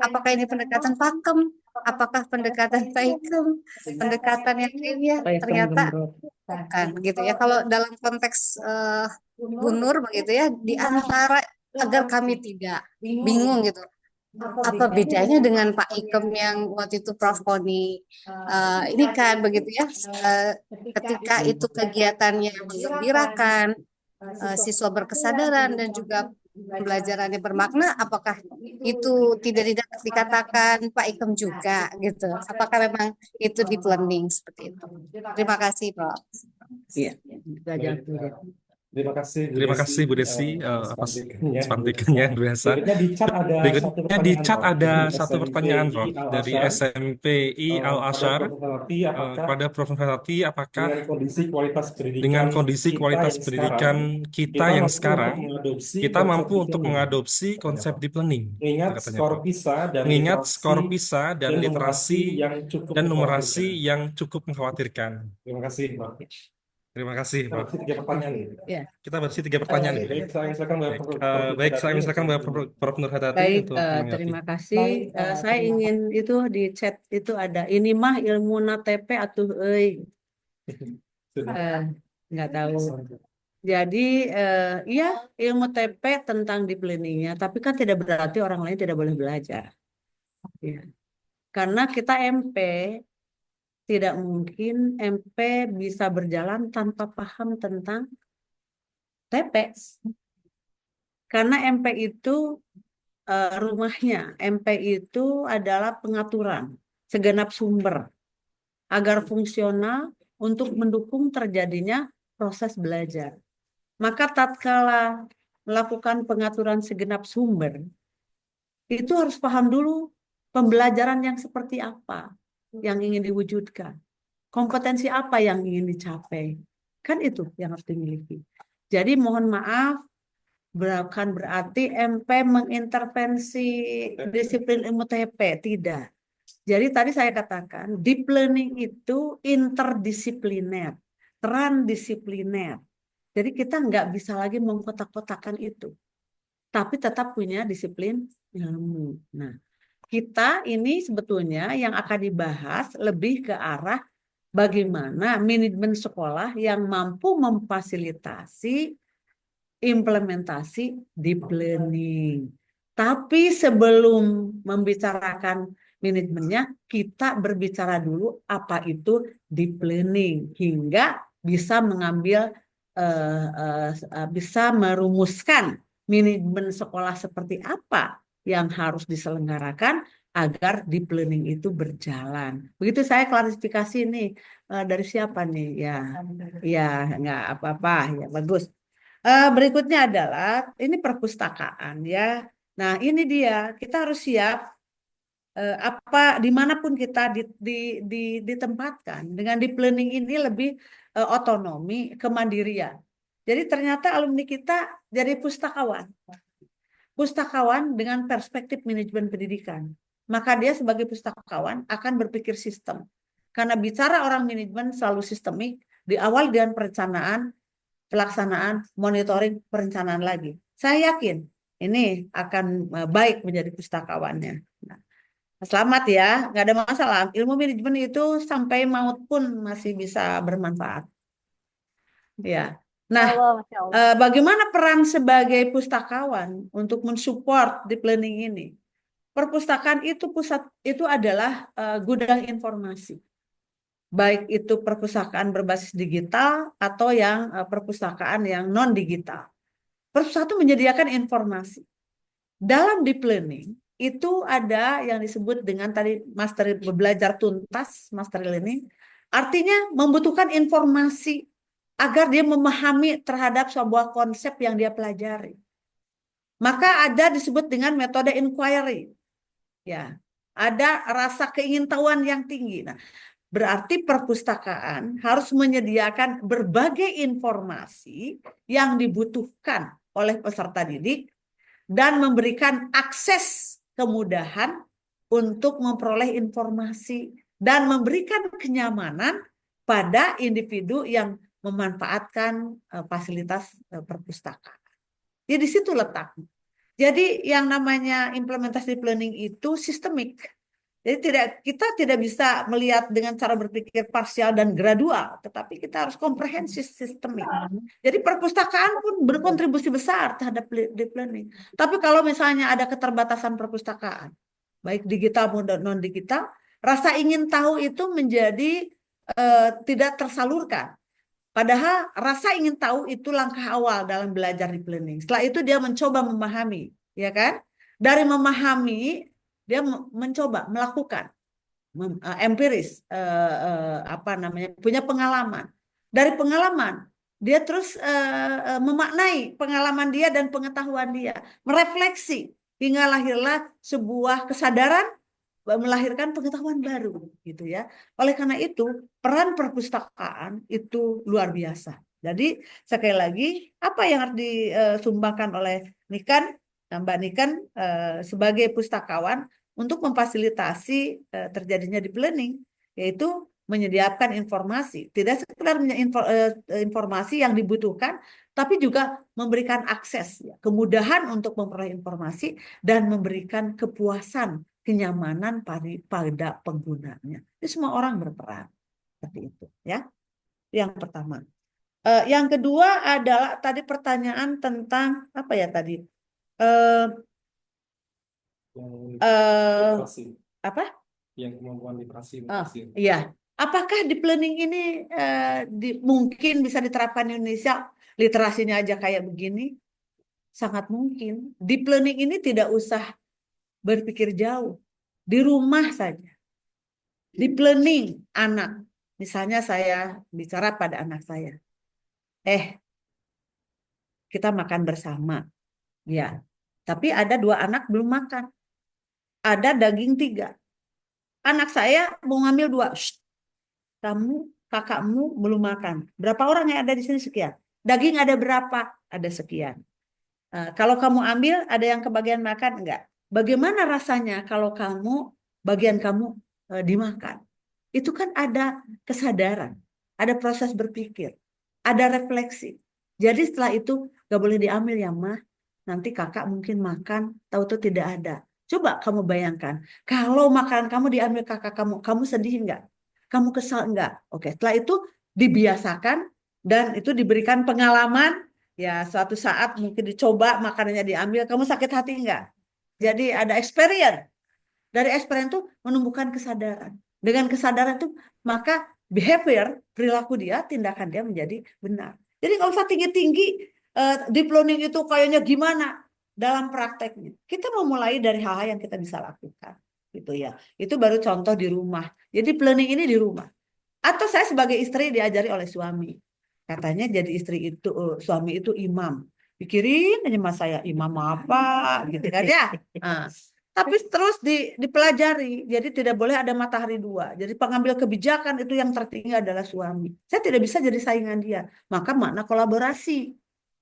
Speaker 2: apakah ini pendekatan pakem? Apakah pendekatan paikem? Pendekatan yang ilmiah? Ternyata bukan gitu ya. Kalau dalam konteks Bu Nur begitu ya, di antara agar kami tidak bingung gitu. Apa bedanya dengan Pak Ikem yang waktu itu Prof Koni ini kan begitu ya, ketika itu kegiatannya menggembirakan, siswa berkesadaran dan juga pembelajarannya bermakna, apakah itu tidak dikatakan Pak Ikem juga gitu? Apakah memang itu deep learning seperti itu? Terima kasih, Prof.
Speaker 4: Iya, belajar dulu.
Speaker 1: Terima kasih Bu Desi atas pelantikannya biasa.
Speaker 6: Berikutnya di chat ada satu
Speaker 1: Berikutnya di
Speaker 6: pertanyaan,
Speaker 1: chat
Speaker 6: Prof,
Speaker 1: ada
Speaker 6: dari
Speaker 1: satu pertanyaan Prof dari SMPI Al
Speaker 6: pada
Speaker 1: Azhar
Speaker 6: Prof. Melati, apakah
Speaker 1: kepada Prof Melati, apakah
Speaker 6: dengan kondisi kualitas
Speaker 1: dengan
Speaker 6: pendidikan
Speaker 1: kondisi
Speaker 6: kita
Speaker 1: kualitas
Speaker 6: yang
Speaker 1: pendidikan
Speaker 6: sekarang,
Speaker 1: kita yang sekarang kita mampu untuk mengadopsi konsep deep learning,
Speaker 6: mengingat
Speaker 1: katanya
Speaker 6: skor
Speaker 1: Prof.
Speaker 6: PISA dan
Speaker 1: Mengingat skor
Speaker 6: literasi
Speaker 1: PISA dan
Speaker 6: dan
Speaker 1: literasi
Speaker 6: numerasi yang cukup
Speaker 1: dan numerasi
Speaker 6: mengkhawatirkan.
Speaker 1: yang cukup mengkhawatirkan.
Speaker 6: Terima kasih, Prof.
Speaker 1: Terima kasih,
Speaker 6: Kita
Speaker 1: Prof.
Speaker 6: masih 3 pertanyaan.
Speaker 4: Ya.
Speaker 1: Kita berisi 3 pertanyaan.
Speaker 6: Baik, saya silakan Mbak
Speaker 1: Baik,
Speaker 6: Prof.
Speaker 1: baik, saya
Speaker 6: Nurhayati.
Speaker 1: silakan Mbak Prof Nur Hadati
Speaker 4: Baik,
Speaker 1: untuk menanggapi.
Speaker 4: terima kasih. Saya ingin itu di chat itu ada ini mah ilmu TP atau nggak tahu. Jadi iya ilmu TP tentang deep learning-nya, tapi kan tidak berarti orang lain tidak boleh belajar. Ya. Karena kita MP tidak mungkin MP bisa berjalan tanpa paham tentang TP. Karena MP itu rumahnya, MP itu adalah pengaturan segenap sumber agar fungsional untuk mendukung terjadinya proses belajar. Maka tatkala melakukan pengaturan segenap sumber, itu harus paham dulu pembelajaran yang seperti apa yang ingin diwujudkan. Kompetensi apa yang ingin dicapai. Kan itu yang harus dimiliki. Jadi mohon maaf, bukan berarti MP mengintervensi disiplin ilmu TP, tidak. Jadi tadi saya katakan, deep learning itu interdisipliner, transdisipliner. Jadi kita nggak bisa lagi mengkotak-kotakan itu. Tapi tetap punya disiplin ilmu. Nah, kita ini sebetulnya yang akan dibahas lebih ke arah bagaimana manajemen sekolah yang mampu memfasilitasi implementasi deep learning. Tapi sebelum membicarakan manajemennya, kita berbicara dulu apa itu deep learning hingga bisa mengambil bisa merumuskan manajemen sekolah seperti apa yang harus diselenggarakan agar deep learning itu berjalan. Begitu saya klarifikasi nih dari siapa nih? Ya nggak apa-apa ya bagus. Berikutnya adalah ini perpustakaan ya. Nah ini dia kita harus siap apa dimanapun kita ditempatkan dengan deep learning ini lebih otonomi kemandirian. Jadi ternyata alumni kita jadi pustakawan dengan perspektif manajemen pendidikan. maka dia sebagai pustakawan akan berpikir sistem. Karena bicara orang manajemen selalu sistemik, diawali dengan perencanaan, pelaksanaan, monitoring, perencanaan lagi. Saya yakin ini akan baik menjadi pustakawannya. Nah, selamat ya, nggak ada masalah. Ilmu manajemen itu sampai maut pun masih bisa bermanfaat. Ya. Nah,
Speaker 2: Masya Allah.
Speaker 4: bagaimana peran sebagai pustakawan untuk mensupport deep learning ini? Perpustakaan itu adalah gudang informasi. Baik itu perpustakaan berbasis digital atau yang perpustakaan yang non-digital. Perpustakaan itu menyediakan informasi. Dalam deep learning itu ada yang disebut dengan tadi master belajar tuntas, master learning. Artinya membutuhkan informasi agar dia memahami terhadap sebuah konsep yang dia pelajari. Maka ada disebut dengan metode inquiry. Ya, ada rasa keingintahuan yang tinggi. Nah, berarti perpustakaan harus menyediakan berbagai informasi yang dibutuhkan oleh peserta didik dan memberikan akses kemudahan untuk memperoleh informasi dan memberikan kenyamanan pada individu yang memanfaatkan fasilitas perpustakaan. Jadi di situ letaknya. Jadi yang namanya implementasi planning itu sistemik. Jadi kita tidak bisa melihat dengan cara berpikir parsial dan gradual, tetapi kita harus komprehensif sistemik. Jadi perpustakaan pun berkontribusi besar terhadap deep learning. Tapi kalau misalnya ada keterbatasan perpustakaan, baik digital maupun non digital, rasa ingin tahu itu menjadi tidak tersalurkan. Padahal rasa ingin tahu itu langkah awal dalam belajar deep learning. Setelah itu dia mencoba memahami, ya kan? Dari memahami dia mencoba melakukan empiris, punya pengalaman. Dari pengalaman dia terus memaknai pengalaman dia dan pengetahuan dia, merefleksi hingga lahirlah sebuah kesadaran, melahirkan pengetahuan baru gitu ya. Oleh karena itu peran perpustakaan itu luar biasa. Jadi sekali lagi apa yang harus disumbangkan oleh Niken, Mbak Niken sebagai pustakawan untuk memfasilitasi terjadinya deep learning, yaitu menyediakan informasi, tidak sekedar informasi yang dibutuhkan, tapi juga memberikan akses, kemudahan untuk memperoleh informasi dan memberikan kepuasan, kenyamanan pada penggunanya. Itu semua orang berperan seperti itu, ya. Yang pertama. Yang kedua adalah tadi pertanyaan tentang apa ya tadi?
Speaker 6: Literasi.
Speaker 4: Apa?
Speaker 6: Yang kemampuan literasi.
Speaker 4: Iya. Apakah deep learning ini mungkin bisa diterapkan di Indonesia? Literasinya aja kayak begini? Sangat mungkin. Deep learning ini tidak usah berpikir jauh. Di rumah saja. Deep learning anak. Misalnya saya bicara pada anak saya. Kita makan bersama. Ya. Tapi ada 2 anak belum makan. Ada daging 3. Anak saya mau ngambil 2. Kamu, kakakmu belum makan. Berapa orang yang ada di sini? Sekian. Daging ada berapa? Ada sekian. Kalau kamu ambil, ada yang kebagian makan? Enggak. Bagaimana rasanya kalau bagian kamu dimakan? Itu kan ada kesadaran, ada proses berpikir, ada refleksi. Jadi setelah itu gak boleh diambil ya mah. Nanti kakak mungkin makan, tahu-tahu tidak ada. Coba kamu bayangkan, kalau makanan kamu diambil kakak kamu sedih enggak? Kamu kesal enggak? Oke, setelah itu dibiasakan dan itu diberikan pengalaman. Ya, suatu saat mungkin dicoba makanannya diambil, kamu sakit hati enggak? Jadi ada experience. Dari experience itu menumbuhkan kesadaran. Dengan kesadaran itu maka behavior, perilaku dia, tindakan dia menjadi benar. Jadi nggak usah tinggi-tinggi deep learning itu kayaknya gimana dalam prakteknya. Kita memulai dari hal-hal yang kita bisa lakukan. Gitu ya. Itu baru contoh di rumah. Jadi planning ini di rumah. Atau saya sebagai istri diajari oleh suami. Katanya jadi istri itu, suami itu imam. Pikirin aja mas saya imam apa gitu kan ya. Nah, tapi terus dipelajari. Jadi tidak boleh ada matahari 2. Jadi pengambil kebijakan itu yang tertinggi adalah suami. Saya tidak bisa jadi saingan dia. Maka makna kolaborasi.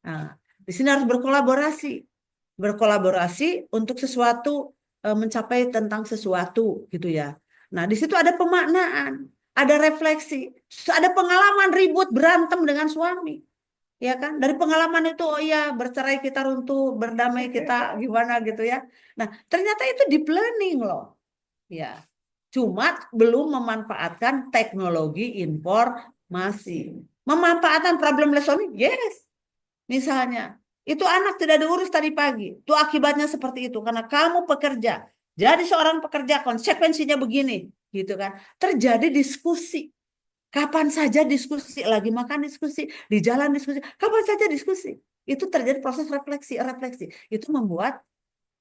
Speaker 4: Nah, di sini harus berkolaborasi. Berkolaborasi untuk sesuatu mencapai tentang sesuatu gitu ya. Nah, di situ ada pemaknaan, ada refleksi, ada pengalaman ribut berantem dengan suami. Ya kan? Dari pengalaman itu, oh iya, bercerai kita runtuh, berdamai kita gimana gitu ya. Nah, ternyata itu di planning loh. Ya. Cuma belum memanfaatkan teknologi informasi. Memanfaatkan problemless solving, yes. Misalnya, itu anak tidak diurus tadi pagi. Itu akibatnya seperti itu karena kamu pekerja. Jadi seorang pekerja konsekuensinya begini, gitu kan. Terjadi diskusi. Kapan saja diskusi, lagi makan diskusi, di jalan diskusi, kapan saja diskusi. Itu terjadi proses refleksi, refleksi. Itu membuat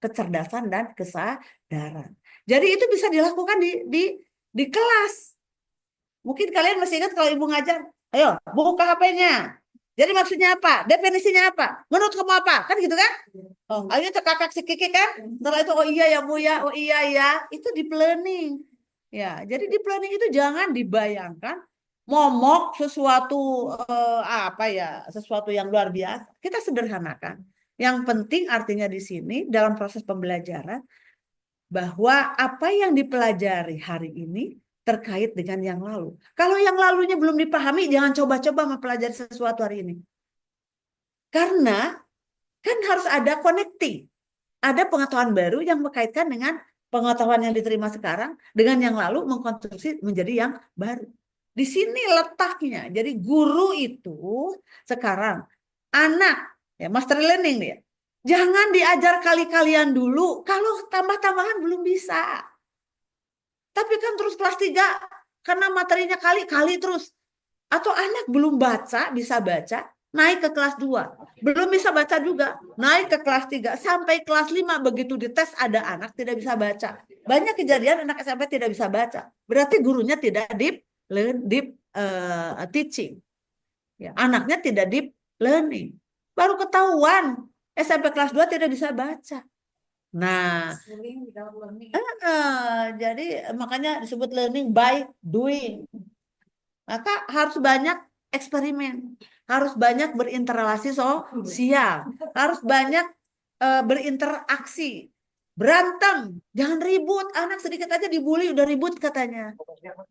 Speaker 4: kecerdasan dan kesadaran. Jadi itu bisa dilakukan di kelas. Mungkin kalian masih ingat kalau ibu ngajar, ayo buka HP-nya. Jadi maksudnya apa? Definisinya apa? Menurut kamu apa? Kan gitu kan? Oh, ayo kakak si Kiki kan? Setelah itu oh iya ya Bu ya, oh iya ya. Itu di planning. Ya, jadi di planning itu jangan dibayangkan momok sesuatu apa ya, sesuatu yang luar biasa. Kita sederhanakan. Yang penting artinya di sini dalam proses pembelajaran bahwa apa yang dipelajari hari ini terkait dengan yang lalu. Kalau yang lalunya belum dipahami, jangan coba-coba mempelajari sesuatu hari ini. Karena kan harus ada connecting. Ada pengetahuan baru yang berkaitan dengan pengetahuan yang diterima sekarang dengan yang lalu mengkonstruksi menjadi yang baru. Di sini letaknya. Jadi guru itu sekarang anak ya master learning ya. Jangan diajar kali-kalian dulu kalau tambah-tambahan belum bisa. Tapi kan terus kelas 3 karena materinya kali-kali terus. Atau anak belum baca, bisa baca, naik ke kelas 2. Belum bisa baca juga, naik ke kelas 3. Sampai kelas 5 begitu dites ada anak tidak bisa baca. Banyak kejadian anak SMP tidak bisa baca. Berarti gurunya tidak deep teaching. Ya, anaknya tidak deep learning. Baru ketahuan SMP kelas 2 tidak bisa baca. Nah, jadi makanya disebut learning by doing. Maka harus banyak eksperimen, harus banyak berinteraksi sosial, harus banyak berinteraksi, berantem, jangan ribut. Anak sedikit aja dibully udah ribut katanya.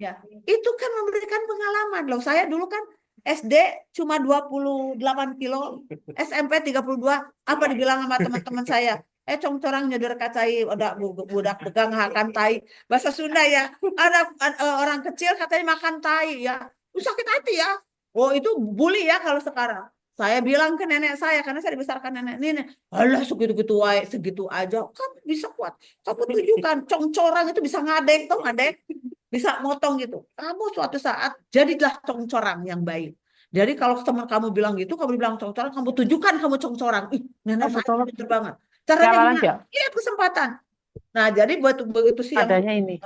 Speaker 4: Ya, itu kan memberikan pengalaman loh. Saya dulu kan SD cuma 28 kilo, SMP 32, apa dibilang sama teman-teman saya? Congcorang nyodor kacai, udah budak pegang makan tai. Bahasa Sunda ya, orang kecil katanya makan tai ya. Sakit hati ya. Oh itu bully ya kalau sekarang. Saya bilang ke nenek saya, karena saya dibesarkan nenek. Alah segitu-gitu segitu aja. Kamu bisa kuat. Kamu tunjukkan, congcorang itu bisa ngadek, tuh ngadek. Bisa motong gitu. Kamu suatu saat jadilah congcorang yang baik. Jadi kalau teman kamu bilang gitu, kamu bilang congcorang, kamu tunjukkan kamu congcorang. Ih, nenek saya pintar banget. Caranya gimana? Iya kesempatan. Nah jadi buat begitu sih yang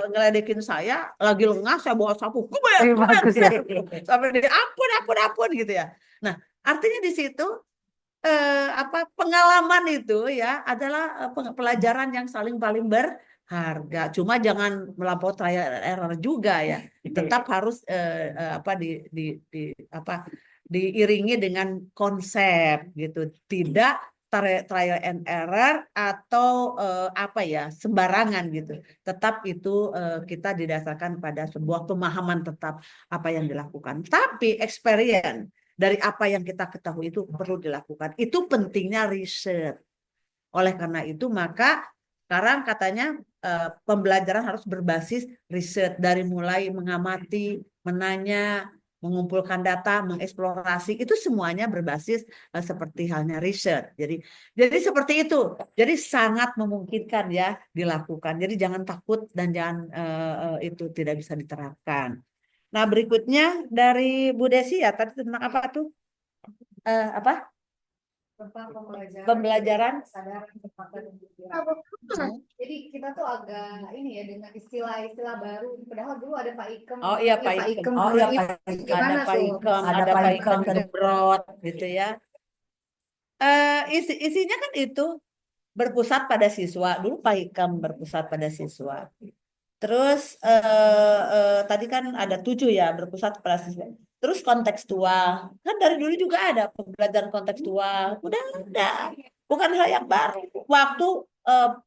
Speaker 4: ngeledekin saya, lagi lengah saya bawa sapu. Bagus ya. Sampai dia ampun gitu ya. Nah artinya di situ pengalaman itu ya adalah pelajaran yang paling berharga. Cuma jangan melampaui trial and error juga ya. Tetap harus diiringi dengan konsep gitu. Tidak trial and error atau sembarangan gitu. Tetap itu kita didasarkan pada sebuah pemahaman tetap apa yang dilakukan. Tapi experience dari apa yang kita ketahui itu perlu dilakukan. Itu pentingnya riset. Oleh karena itu maka sekarang katanya pembelajaran harus berbasis riset dari mulai mengamati, menanya, mengumpulkan data, mengeksplorasi itu semuanya berbasis seperti halnya riset. Jadi seperti itu. Jadi sangat memungkinkan ya dilakukan. Jadi jangan takut dan jangan itu tidak bisa diterapkan. Nah, berikutnya dari Bu Desi ya, tadi tentang apa tuh? Apa? Pembelajaran.
Speaker 2: Jadi kita tuh agak ini ya dengan istilah-istilah baru. Padahal dulu ada Pak Ikem.
Speaker 4: Oh iya Pak Ikem. Oh iya ada Pak Ikem, ada Pak Ikem Brot gitu ya. Isinya kan itu berpusat pada siswa. Dulu Pak Ikem berpusat pada siswa. Terus tadi kan ada 7 ya berpusat pada siswa. Terus kontekstual kan dari dulu juga ada pembelajaran kontekstual. Udah ada, bukan hal yang baru. Waktu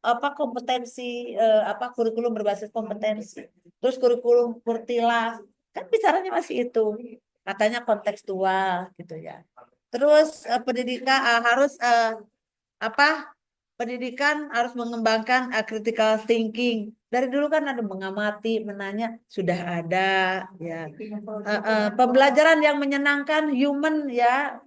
Speaker 5: apa kompetensi apa kurikulum berbasis kompetensi, terus kurikulum Kurtila, kan bicaranya masih itu, katanya kontekstual gitu ya. Terus pendidikan harus apa pendidikan harus mengembangkan critical thinking. Dari dulu kan ada mengamati, menanya, sudah ada ya. Pembelajaran yang menyenangkan, human ya,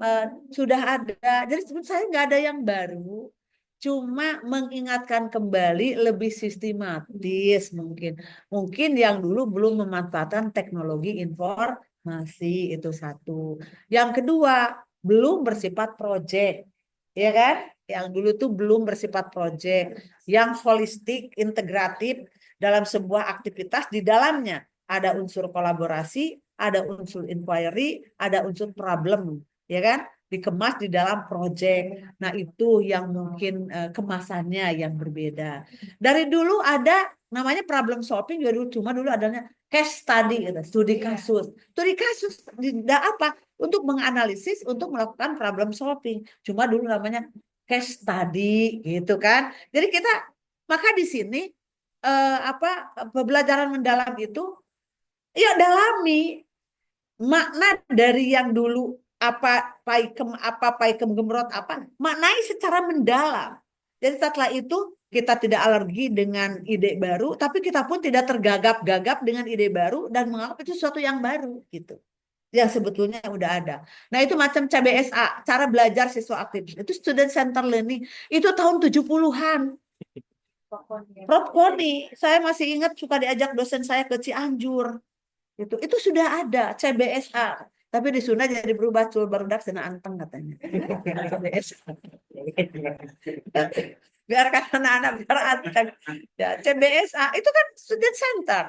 Speaker 5: sudah ada. Jadi sebenarnya saya nggak ada yang baru, cuma mengingatkan kembali lebih sistematis mungkin. Mungkin yang dulu belum memanfaatkan teknologi informasi, itu satu. Yang kedua, belum bersifat proyek, ya kan? Yang dulu tuh belum bersifat proyek, yang holistik, integratif dalam sebuah aktivitas, di dalamnya ada unsur kolaborasi, ada unsur inquiry, ada unsur problem, ya kan? Dikemas di dalam proyek. Nah, itu yang mungkin kemasannya yang berbeda. Dari dulu ada namanya problem solving juga dulu, cuma dulu adanya case study, gitu, studi kasus. Studi kasus tidak apa? Untuk menganalisis, untuk melakukan problem solving. Cuma dulu namanya case study gitu kan. Jadi kita maka di sini pembelajaran mendalam itu ya dalami makna dari yang dulu paikem gemrot maknai secara mendalam. Jadi setelah itu kita tidak alergi dengan ide baru, tapi kita pun tidak tergagap-gagap dengan ide baru dan menganggap itu sesuatu yang baru gitu, yang sebetulnya udah ada. Nah, itu macam CBSA, cara belajar siswa aktif. Itu student center learning. Itu tahun 70-an. Prof. Koni, saya masih ingat suka diajak dosen saya ke Cianjur. Itu sudah ada CBSA. Tapi di Sunda jadi berubah cul barudak sena anteng katanya. CBSA. Biarkan anak-anak biar anteng. Ya, CBSA itu kan student center.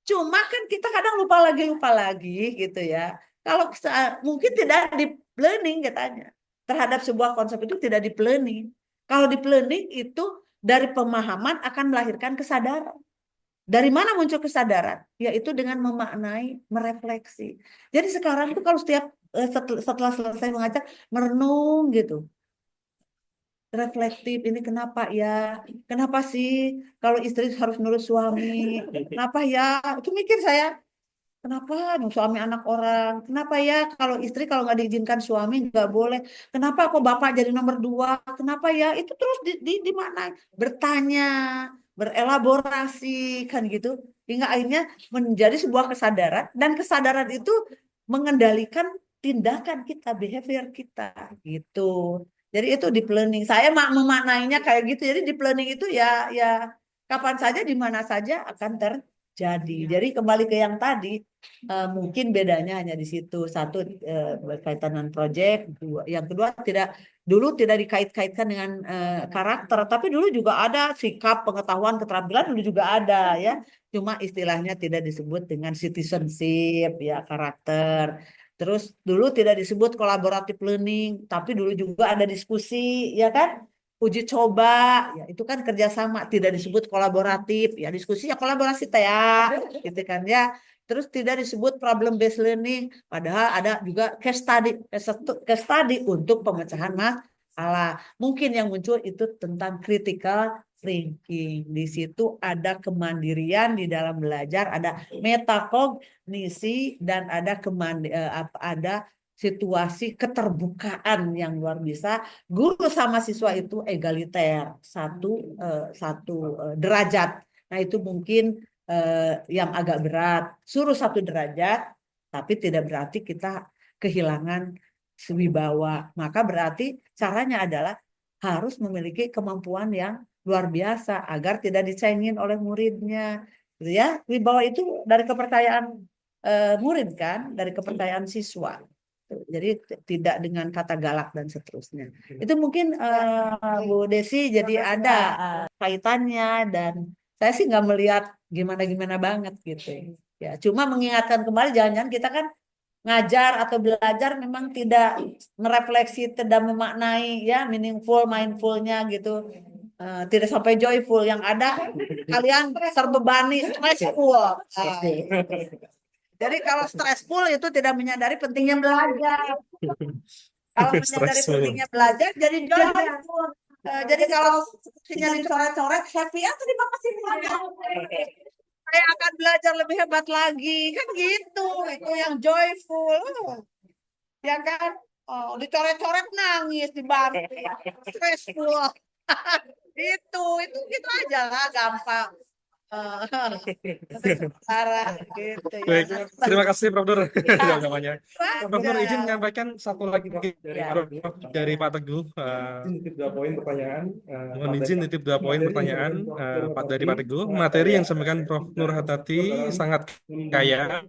Speaker 5: Cuma kan kita kadang lupa lagi gitu ya. Kalau mungkin tidak di planning katanya. Terhadap sebuah konsep itu tidak di planning. Kalau di planning itu dari pemahaman akan melahirkan kesadaran. Dari mana muncul kesadaran? Yaitu dengan memaknai, merefleksi. Jadi sekarang itu kalau setiap setelah selesai mengajar, merenung gitu. Reflektif, ini kenapa ya? Kenapa sih kalau istri harus nurut suami? Kenapa ya? Itu mikir saya. Kenapa suami anak orang? Kenapa ya kalau istri kalau nggak diizinkan suami nggak boleh? Kenapa kok bapak jadi nomor 2? Kenapa ya? Itu terus di mana? Bertanya, berelaborasi kan gitu. Hingga akhirnya menjadi sebuah kesadaran, dan kesadaran itu mengendalikan tindakan kita, behavior kita gitu. Jadi itu di planning. Saya memaknainya kayak gitu. Jadi di planning itu ya kapan saja di mana saja akan terjadi. Jadi kembali ke yang tadi, mungkin bedanya hanya di situ. Satu berkaitan dengan proyek, yang kedua dulu tidak dikait-kaitkan dengan karakter, tapi dulu juga ada sikap, pengetahuan, keterampilan dulu juga ada ya. Cuma istilahnya tidak disebut dengan citizenship ya, karakter. Terus dulu tidak disebut collaborative learning, tapi dulu juga ada diskusi, ya kan? Uji coba, ya itu kan kerjasama, tidak disebut kolaboratif, ya diskusi ya kolaborasi ya, gitu kan ya. Terus tidak disebut problem based learning, padahal ada juga case study untuk pemecahan masalah. Mungkin yang muncul itu tentang critical thinking. Di situ ada kemandirian di dalam belajar, ada metakognisi, dan ada situasi keterbukaan yang luar biasa. Guru sama siswa itu egaliter, satu derajat. Nah, itu mungkin yang agak berat. Suruh 1 derajat, tapi tidak berarti kita kehilangan wibawa. Maka berarti caranya adalah harus memiliki kemampuan yang luar biasa agar tidak dicengin oleh muridnya, gitu ya. Wibawa itu dari kepercayaan murid kan, dari kepercayaan siswa. Jadi tidak dengan kata galak dan seterusnya. Itu mungkin Bu Desi, jadi ada kaitannya, dan saya sih nggak melihat gimana-gimana banget gitu. Ya, cuma mengingatkan kembali, jangan-jangan kita kan ngajar atau belajar memang tidak merefleksi, tidak memaknai ya meaningful, mindfulnya gitu. Tidak sampai joyful, yang ada kalian terbebani, stressful. Jadi kalau stressful itu tidak menyadari pentingnya belajar. Kalau menyadari
Speaker 1: Stressful.
Speaker 5: pentingnya belajar jadi joyful. Jadi kalau kursinya dicoret-coret, happy ya terima kasih banyak. Saya akan belajar lebih hebat lagi, kan gitu. Itu yang joyful, ya kan? Oh, dicoret-coret nangis, dibantu, stressful. itu gitu aja lah, gampang. Parah gitu ya.
Speaker 1: Baik, terima kasih Prof. Nur. Namanya. Prof. Nur izin
Speaker 5: Bangga.
Speaker 1: menyampaikan satu lagi mungkin
Speaker 5: Ya.
Speaker 1: dari Pak Teguh.
Speaker 6: Izin titip 2 poin pertanyaan.
Speaker 1: Mohon izin titip 2 poin pertanyaan dari Pak Teguh. Materi yang disampaikan Prof. Nur Hatati sangat kaya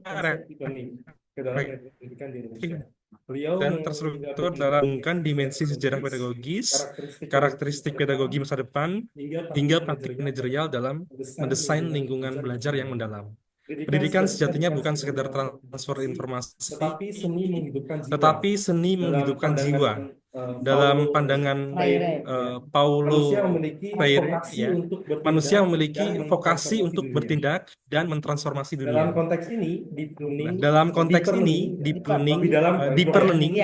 Speaker 6: ke dalam pendidikan di Indonesia. Beliau
Speaker 1: dan terstruktur dalam mengembangkan dimensi sejarah pedagogis, karakteristik pedagogi masa depan, hingga praktik manajerial dalam mendesain lingkungan belajar yang mendalam. Pendidikan sejatinya bukan sekedar transfer informasi, tetapi seni menghidupkan jiwa. Dalam pandangan Paulo Freire, ya, manusia memiliki vokasi untuk bertindak dan mentransformasi dunia. Dalam konteks ini, deep learning, deeper learning,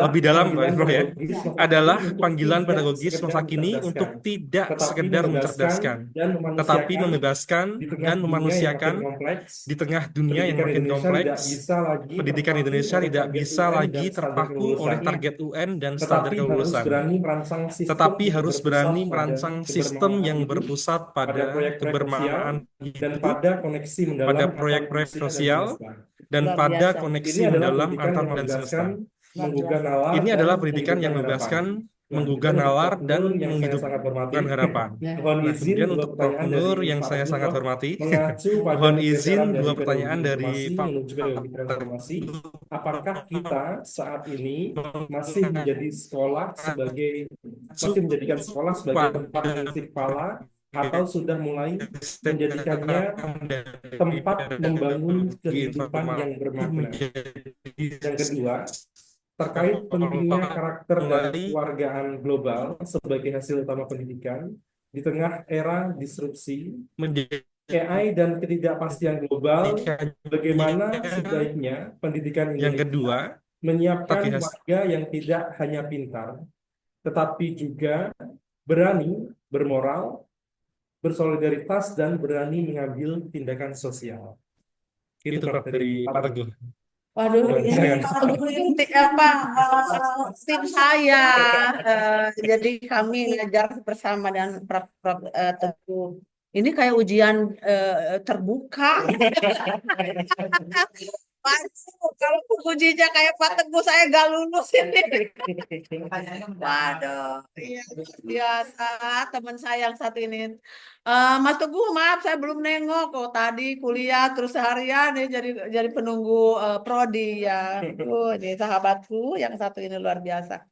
Speaker 1: lebih dalam, Bro, ya, adalah panggilan pedagogis masa kini untuk tidak sekedar mencerdaskan, tetapi membebaskan dan memanusiakan di tengah dunia yang makin kompleks. Pendidikan Indonesia tidak bisa lagi terpaku oleh target UN dan standar kelulusan, tetapi harus berani merancang sistem yang berpusat pada kebermanfaatan hidup, pada proyek-proyek sosial, dan pada koneksi mendalam antar dan semesta. Ini adalah pendidikan yang membebaskan, menggugah nalar, dan menghidupkan harapan. Nah, kemudian untuk Prof. Nur yang saya sangat hormati, mohon izin 2 pertanyaan dari Pak Teguh.
Speaker 6: Apakah kita saat ini masih menjadikan sekolah sebagai tempat mengisi kepala, atau sudah mulai menjadikannya tempat membangun kehidupan yang bermakna? Yang kedua, terkait pentingnya karakter dan kewargaan global sebagai hasil utama pendidikan di tengah era disrupsi AI dan ketidakpastian global, bagaimana sebaiknya pendidikan
Speaker 1: Yang
Speaker 6: Indonesia
Speaker 1: kedua,
Speaker 6: menyiapkan warga yang tidak hanya pintar, tetapi juga berani, bermoral, bersolidaritas, dan berani mengambil tindakan sosial.
Speaker 1: itu Prof dari Pak Teguh.
Speaker 5: Waduh, ini tim saya. Jadi kami ngajar bersama dengan Prof. Teguh. Ini kayak ujian terbuka. Kalau ujinya kayak Pak Teguh saya gak lulus ini. Waduh, iya, biasa teman saya yang satu ini. Mas Teguh, maaf saya belum nengok. Oh, tadi kuliah terus seharian ya jadi penunggu prodi ya. Ini sahabatku yang satu ini luar biasa.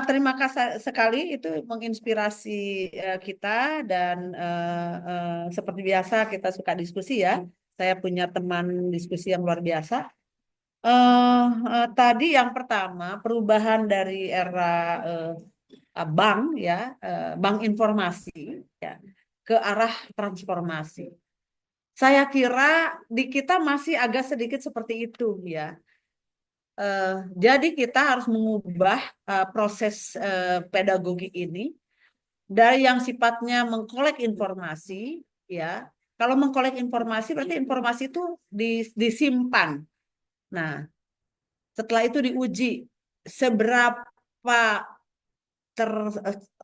Speaker 5: Terima kasih sekali, itu menginspirasi kita, dan seperti biasa kita suka diskusi ya. Saya punya teman diskusi yang luar biasa. Tadi yang pertama, perubahan dari era bank ya, bank informasi ya, ke arah transformasi. Saya kira di kita masih agak sedikit seperti itu ya. Jadi kita harus mengubah proses pedagogi ini dari yang sifatnya mengkolek informasi ya. Kalau mengkolek informasi berarti informasi itu disimpan. Nah, setelah itu diuji seberapa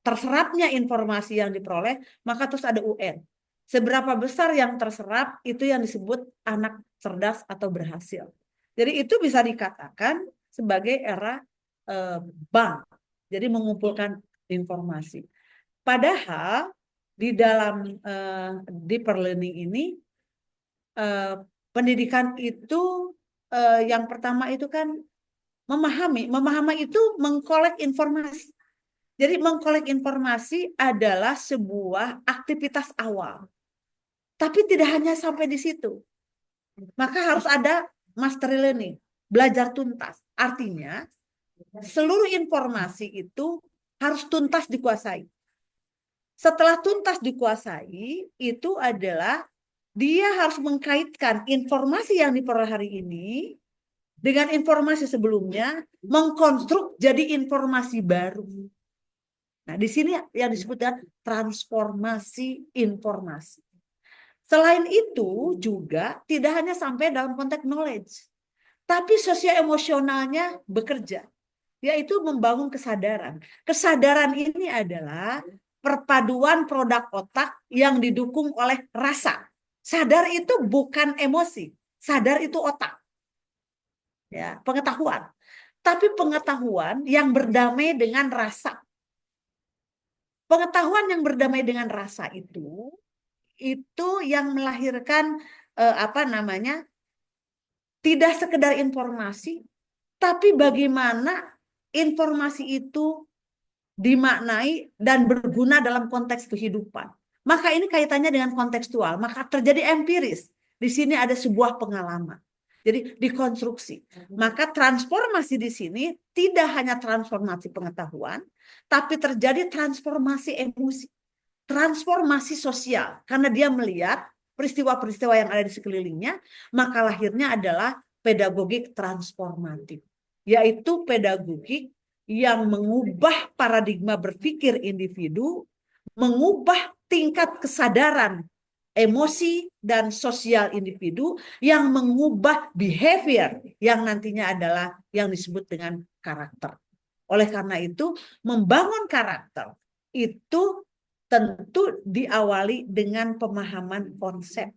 Speaker 5: terserapnya informasi yang diperoleh, maka terus ada UN. Seberapa besar yang terserap, itu yang disebut anak cerdas atau berhasil. Jadi itu bisa dikatakan sebagai era bank. Jadi mengumpulkan informasi. Padahal di dalam deeper learning ini, pendidikan itu yang pertama itu kan memahami itu mengkolek informasi. Jadi mengkolek informasi adalah sebuah aktivitas awal. Tapi tidak hanya sampai di situ. Maka harus ada mastery learning, belajar tuntas. Artinya seluruh informasi itu harus tuntas dikuasai. Setelah tuntas dikuasai, itu adalah dia harus mengkaitkan informasi yang diperoleh hari ini dengan informasi sebelumnya, mengkonstruk jadi informasi baru. Nah, di sini yang disebut dengan transformasi informasi. Selain itu juga tidak hanya sampai dalam konteks knowledge, tapi sosio-emosionalnya bekerja, yaitu membangun kesadaran. Kesadaran ini adalah perpaduan produk otak yang didukung oleh rasa. Sadar itu bukan emosi, sadar itu otak. Ya, pengetahuan. Tapi pengetahuan yang berdamai dengan rasa. Pengetahuan yang berdamai dengan rasa itu yang melahirkan apa namanya? Tidak sekedar informasi, tapi bagaimana informasi itu dimaknai dan berguna dalam konteks kehidupan. Maka ini kaitannya dengan kontekstual, maka terjadi empiris. Di sini ada sebuah pengalaman. Jadi dikonstruksi. Maka transformasi di sini tidak hanya transformasi pengetahuan, tapi terjadi transformasi emosi, transformasi sosial. Karena dia melihat peristiwa-peristiwa yang ada di sekelilingnya, maka lahirnya adalah pedagogik transformatif, yaitu pedagogik yang mengubah paradigma berpikir individu, mengubah tingkat kesadaran emosi dan sosial individu, yang mengubah behavior yang nantinya adalah yang disebut dengan karakter. Oleh karena itu, membangun karakter itu tentu diawali dengan pemahaman konsep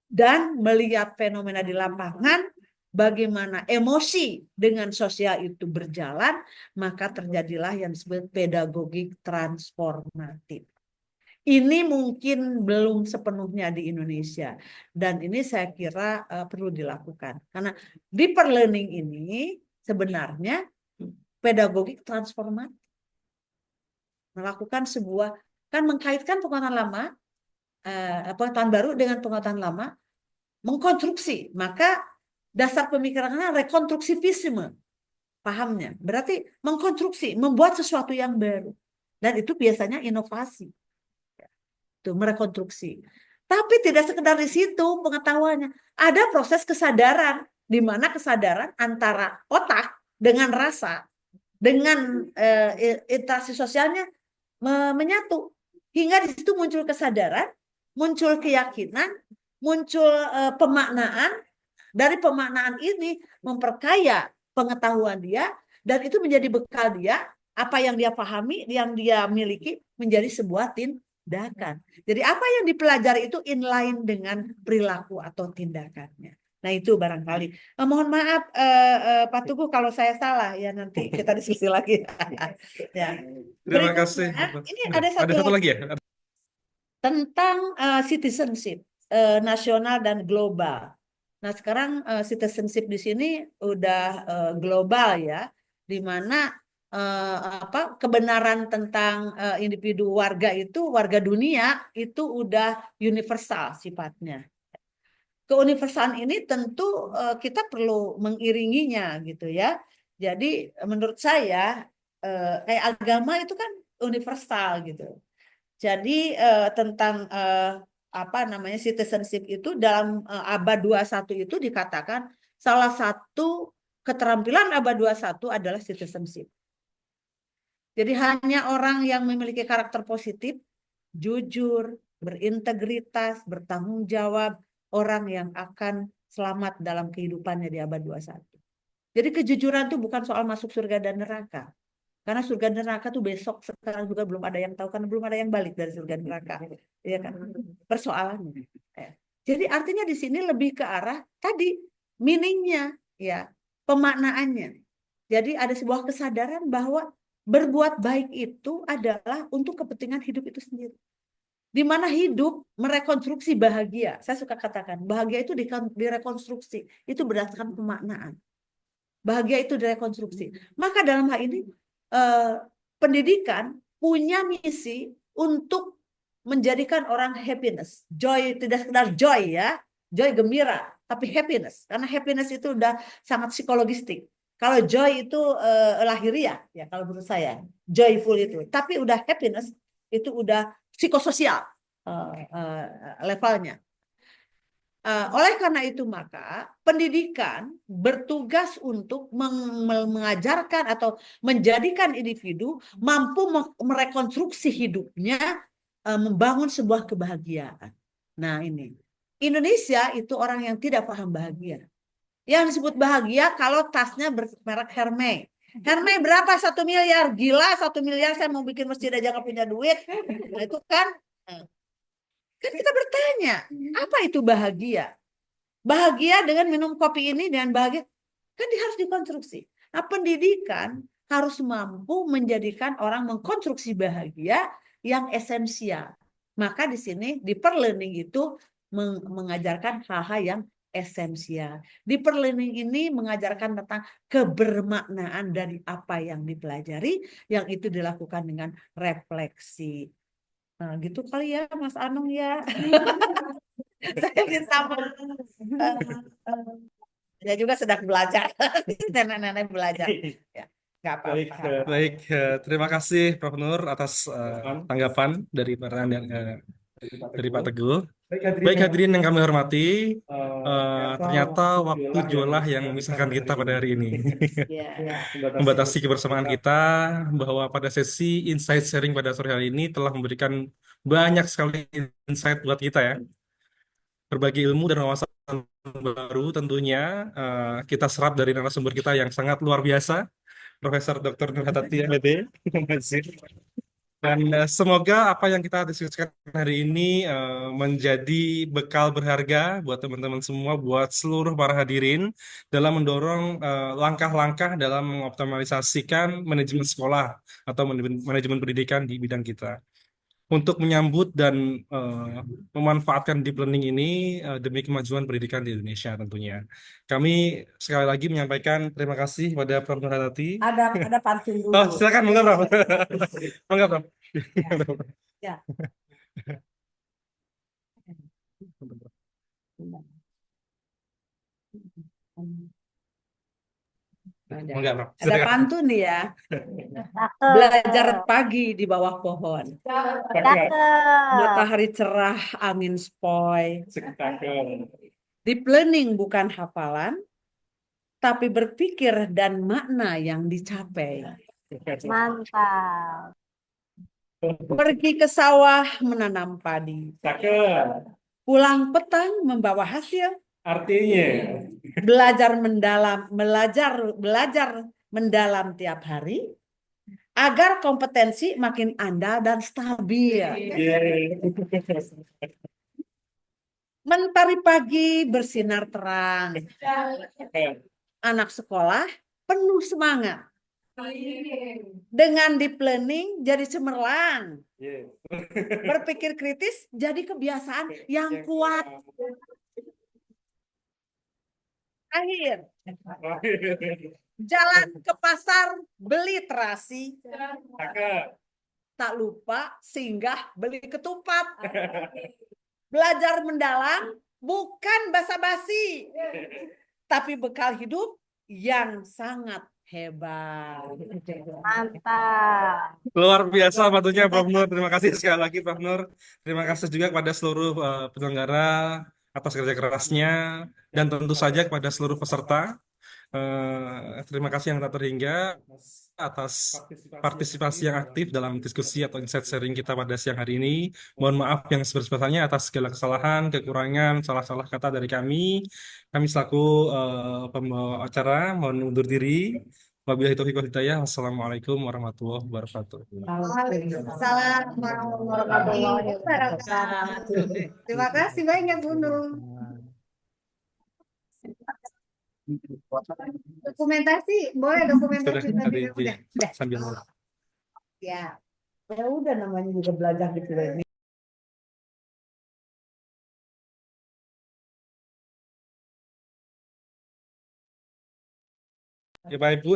Speaker 5: dan melihat fenomena di lapangan, bagaimana emosi dengan sosial itu berjalan, maka terjadilah yang disebut pedagogik transformatif. Ini mungkin belum sepenuhnya di Indonesia, dan ini saya kira perlu dilakukan. Karena deep learning ini sebenarnya pedagogik transformatif. Melakukan sebuah, kan mengkaitkan pengetahuan lama, pengetahuan baru dengan pengetahuan lama, mengkonstruksi. Maka dasar pemikirannya rekonstruksivisme, pahamnya. Berarti mengkonstruksi, membuat sesuatu yang baru. Dan itu biasanya inovasi. Itu merekonstruksi. Tapi tidak sekedar di situ pengetahuannya. Ada proses kesadaran, di mana kesadaran antara otak dengan rasa, dengan interaksi sosialnya menyatu. Hingga di situ muncul kesadaran, muncul keyakinan, muncul pemaknaan. Dari pemaknaan ini memperkaya pengetahuan dia, dan itu menjadi bekal dia, apa yang dia pahami, yang dia miliki menjadi sebuah tindakan. Jadi apa yang dipelajari itu inline dengan perilaku atau tindakannya. Nah itu barangkali. Mohon maaf Pak Tugu kalau saya salah, ya nanti kita diskusi lagi. Ya.
Speaker 1: Terima kasih.
Speaker 5: Ini ada
Speaker 1: Ada satu lagi ya?
Speaker 5: tentang citizenship nasional dan global. Nah sekarang citizenship di sini udah global ya, di mana kebenaran tentang individu warga dunia itu udah universal sifatnya. Keuniversalan ini tentu kita perlu mengiringinya gitu ya. Jadi menurut saya kayak agama itu kan universal gitu. Jadi tentang apa namanya citizenship itu dalam abad 21 itu dikatakan salah satu keterampilan abad 21 adalah citizenship. Jadi hanya orang yang memiliki karakter positif, jujur, berintegritas, bertanggung jawab, orang yang akan selamat dalam kehidupannya di abad 21. Jadi kejujuran itu bukan soal masuk surga dan neraka. Karena surga dan neraka tuh besok, sekarang juga belum ada yang tahu, karena belum ada yang balik dari surga dan neraka. Ya kan? Persoalannya. Jadi artinya di sini lebih ke arah tadi meaningnya, ya, pemaknaannya. Jadi ada sebuah kesadaran bahwa berbuat baik itu adalah untuk kepentingan hidup itu sendiri. Di mana hidup merekonstruksi bahagia. Saya suka katakan, bahagia itu direkonstruksi. Itu berdasarkan pemaknaan. Bahagia itu direkonstruksi. Maka dalam hal ini, pendidikan punya misi untuk menjadikan orang happiness. Joy, tidak sekedar joy ya. Joy gembira, tapi happiness. Karena happiness itu udah sangat psikologistik. Kalau joy itu lahiriah, ya kalau menurut saya, joyful itu. Tapi udah happiness, itu udah psikososial levelnya. Oleh karena itu maka pendidikan bertugas untuk mengajarkan atau menjadikan individu mampu merekonstruksi hidupnya, membangun sebuah kebahagiaan. Nah ini, Indonesia itu orang yang tidak paham bahagia. Yang disebut bahagia kalau tasnya bermerek Hermes. Hermes berapa? 1 miliar. Gila, 1 miliar saya mau bikin masjid aja nggak punya duit. Nah itu kan kita bertanya, apa itu bahagia? Bahagia dengan minum kopi ini, dengan bahagia kan harus dikonstruksi. Nah, pendidikan harus mampu menjadikan orang mengkonstruksi bahagia yang esensial. Maka di sini di Perlearning itu mengajarkan hal-hal yang esensial. Di Perlearning ini mengajarkan tentang kebermaknaan dari apa yang dipelajari, yang itu dilakukan dengan refleksi. Nah, gitu kali ya, Mas Anung ya. Saya minta saya juga sedang belajar. Nenek-nenek belajar. Ya, nggak
Speaker 6: Baik,
Speaker 5: apa-apa.
Speaker 1: Baik, terima kasih Prof. Nur atas tanggapan dari dari Pak Teguh. Baik hadirin yang kami hormati, ternyata waktu jualah yang memisahkan kita pada hari ini.
Speaker 5: Ya.
Speaker 1: Membatasi kebersamaan kita, bahwa pada sesi insight sharing pada sore hari ini telah memberikan banyak sekali insight buat kita ya. Berbagi ilmu dan wawasan baru tentunya kita serap dari narasumber kita yang sangat luar biasa, Profesor Dr. Nur Hatati, MD. Dan semoga apa yang kita diskusikan hari ini menjadi bekal berharga buat teman-teman semua, buat seluruh para hadirin dalam mendorong langkah-langkah dalam mengoptimalisasikan manajemen sekolah atau manajemen pendidikan di bidang kita. Untuk menyambut dan memanfaatkan deep learning ini demi kemajuan pendidikan di Indonesia tentunya. Kami sekali lagi menyampaikan terima kasih pada Prof. Nur Hatati.
Speaker 5: Ada pantun dulu.
Speaker 1: Oh, silakan, monggo, Prof. Monggo, Prof.
Speaker 5: Ya.
Speaker 1: Monggo, Prof.
Speaker 5: Ada
Speaker 1: Silakan.
Speaker 5: pantun nih ya.
Speaker 2: Cakep.
Speaker 5: Belajar pagi di bawah pohon.
Speaker 2: Cakep.
Speaker 5: Matahari cerah, angin sepoi. Deep learning bukan hafalan, tapi berpikir dan makna yang dicapai.
Speaker 2: Mantap.
Speaker 5: Pergi ke sawah menanam padi. Pulang petang membawa hasil.
Speaker 6: Artinya,
Speaker 5: Belajar mendalam tiap hari agar kompetensi makin andal dan stabil. Mentari pagi bersinar terang. Anak sekolah penuh semangat. Dengan deep learning jadi cemerlang. Berpikir kritis jadi kebiasaan yang kuat. Akhir. Jalan ke pasar beli terasi. Tak lupa singgah beli ketupat. Belajar mendalam bukan basa-basi, tapi bekal hidup yang sangat hebat.
Speaker 2: Mantap.
Speaker 1: Luar biasa tentunya Prof. Nur. Terima kasih sekali lagi Prof. Nur. Terima kasih juga kepada seluruh penyelenggara atas kerja kerasnya, dan tentu saja kepada seluruh peserta. Terima kasih yang tak terhingga atas partisipasi yang aktif dalam diskusi atau insight sharing kita pada siang hari ini. Mohon maaf yang sebesar-besarnya atas segala kesalahan, kekurangan, salah-salah kata dari kami. Kami selaku pembawa acara mohon undur diri. Wabillahi taufiq wal hidayah. Wassalamualaikum warahmatullahi wabarakatuh.
Speaker 2: Waalaikumsalam warahmatullahi wabarakatuh. Terima kasih banyak Bu Nur. Dokumentasi, boleh dokumentasi
Speaker 1: Sudah tadi
Speaker 2: udah.
Speaker 1: sambil
Speaker 2: Ya.
Speaker 5: Ya udah namanya juga belajar di learning.
Speaker 1: ya Pak Ibu.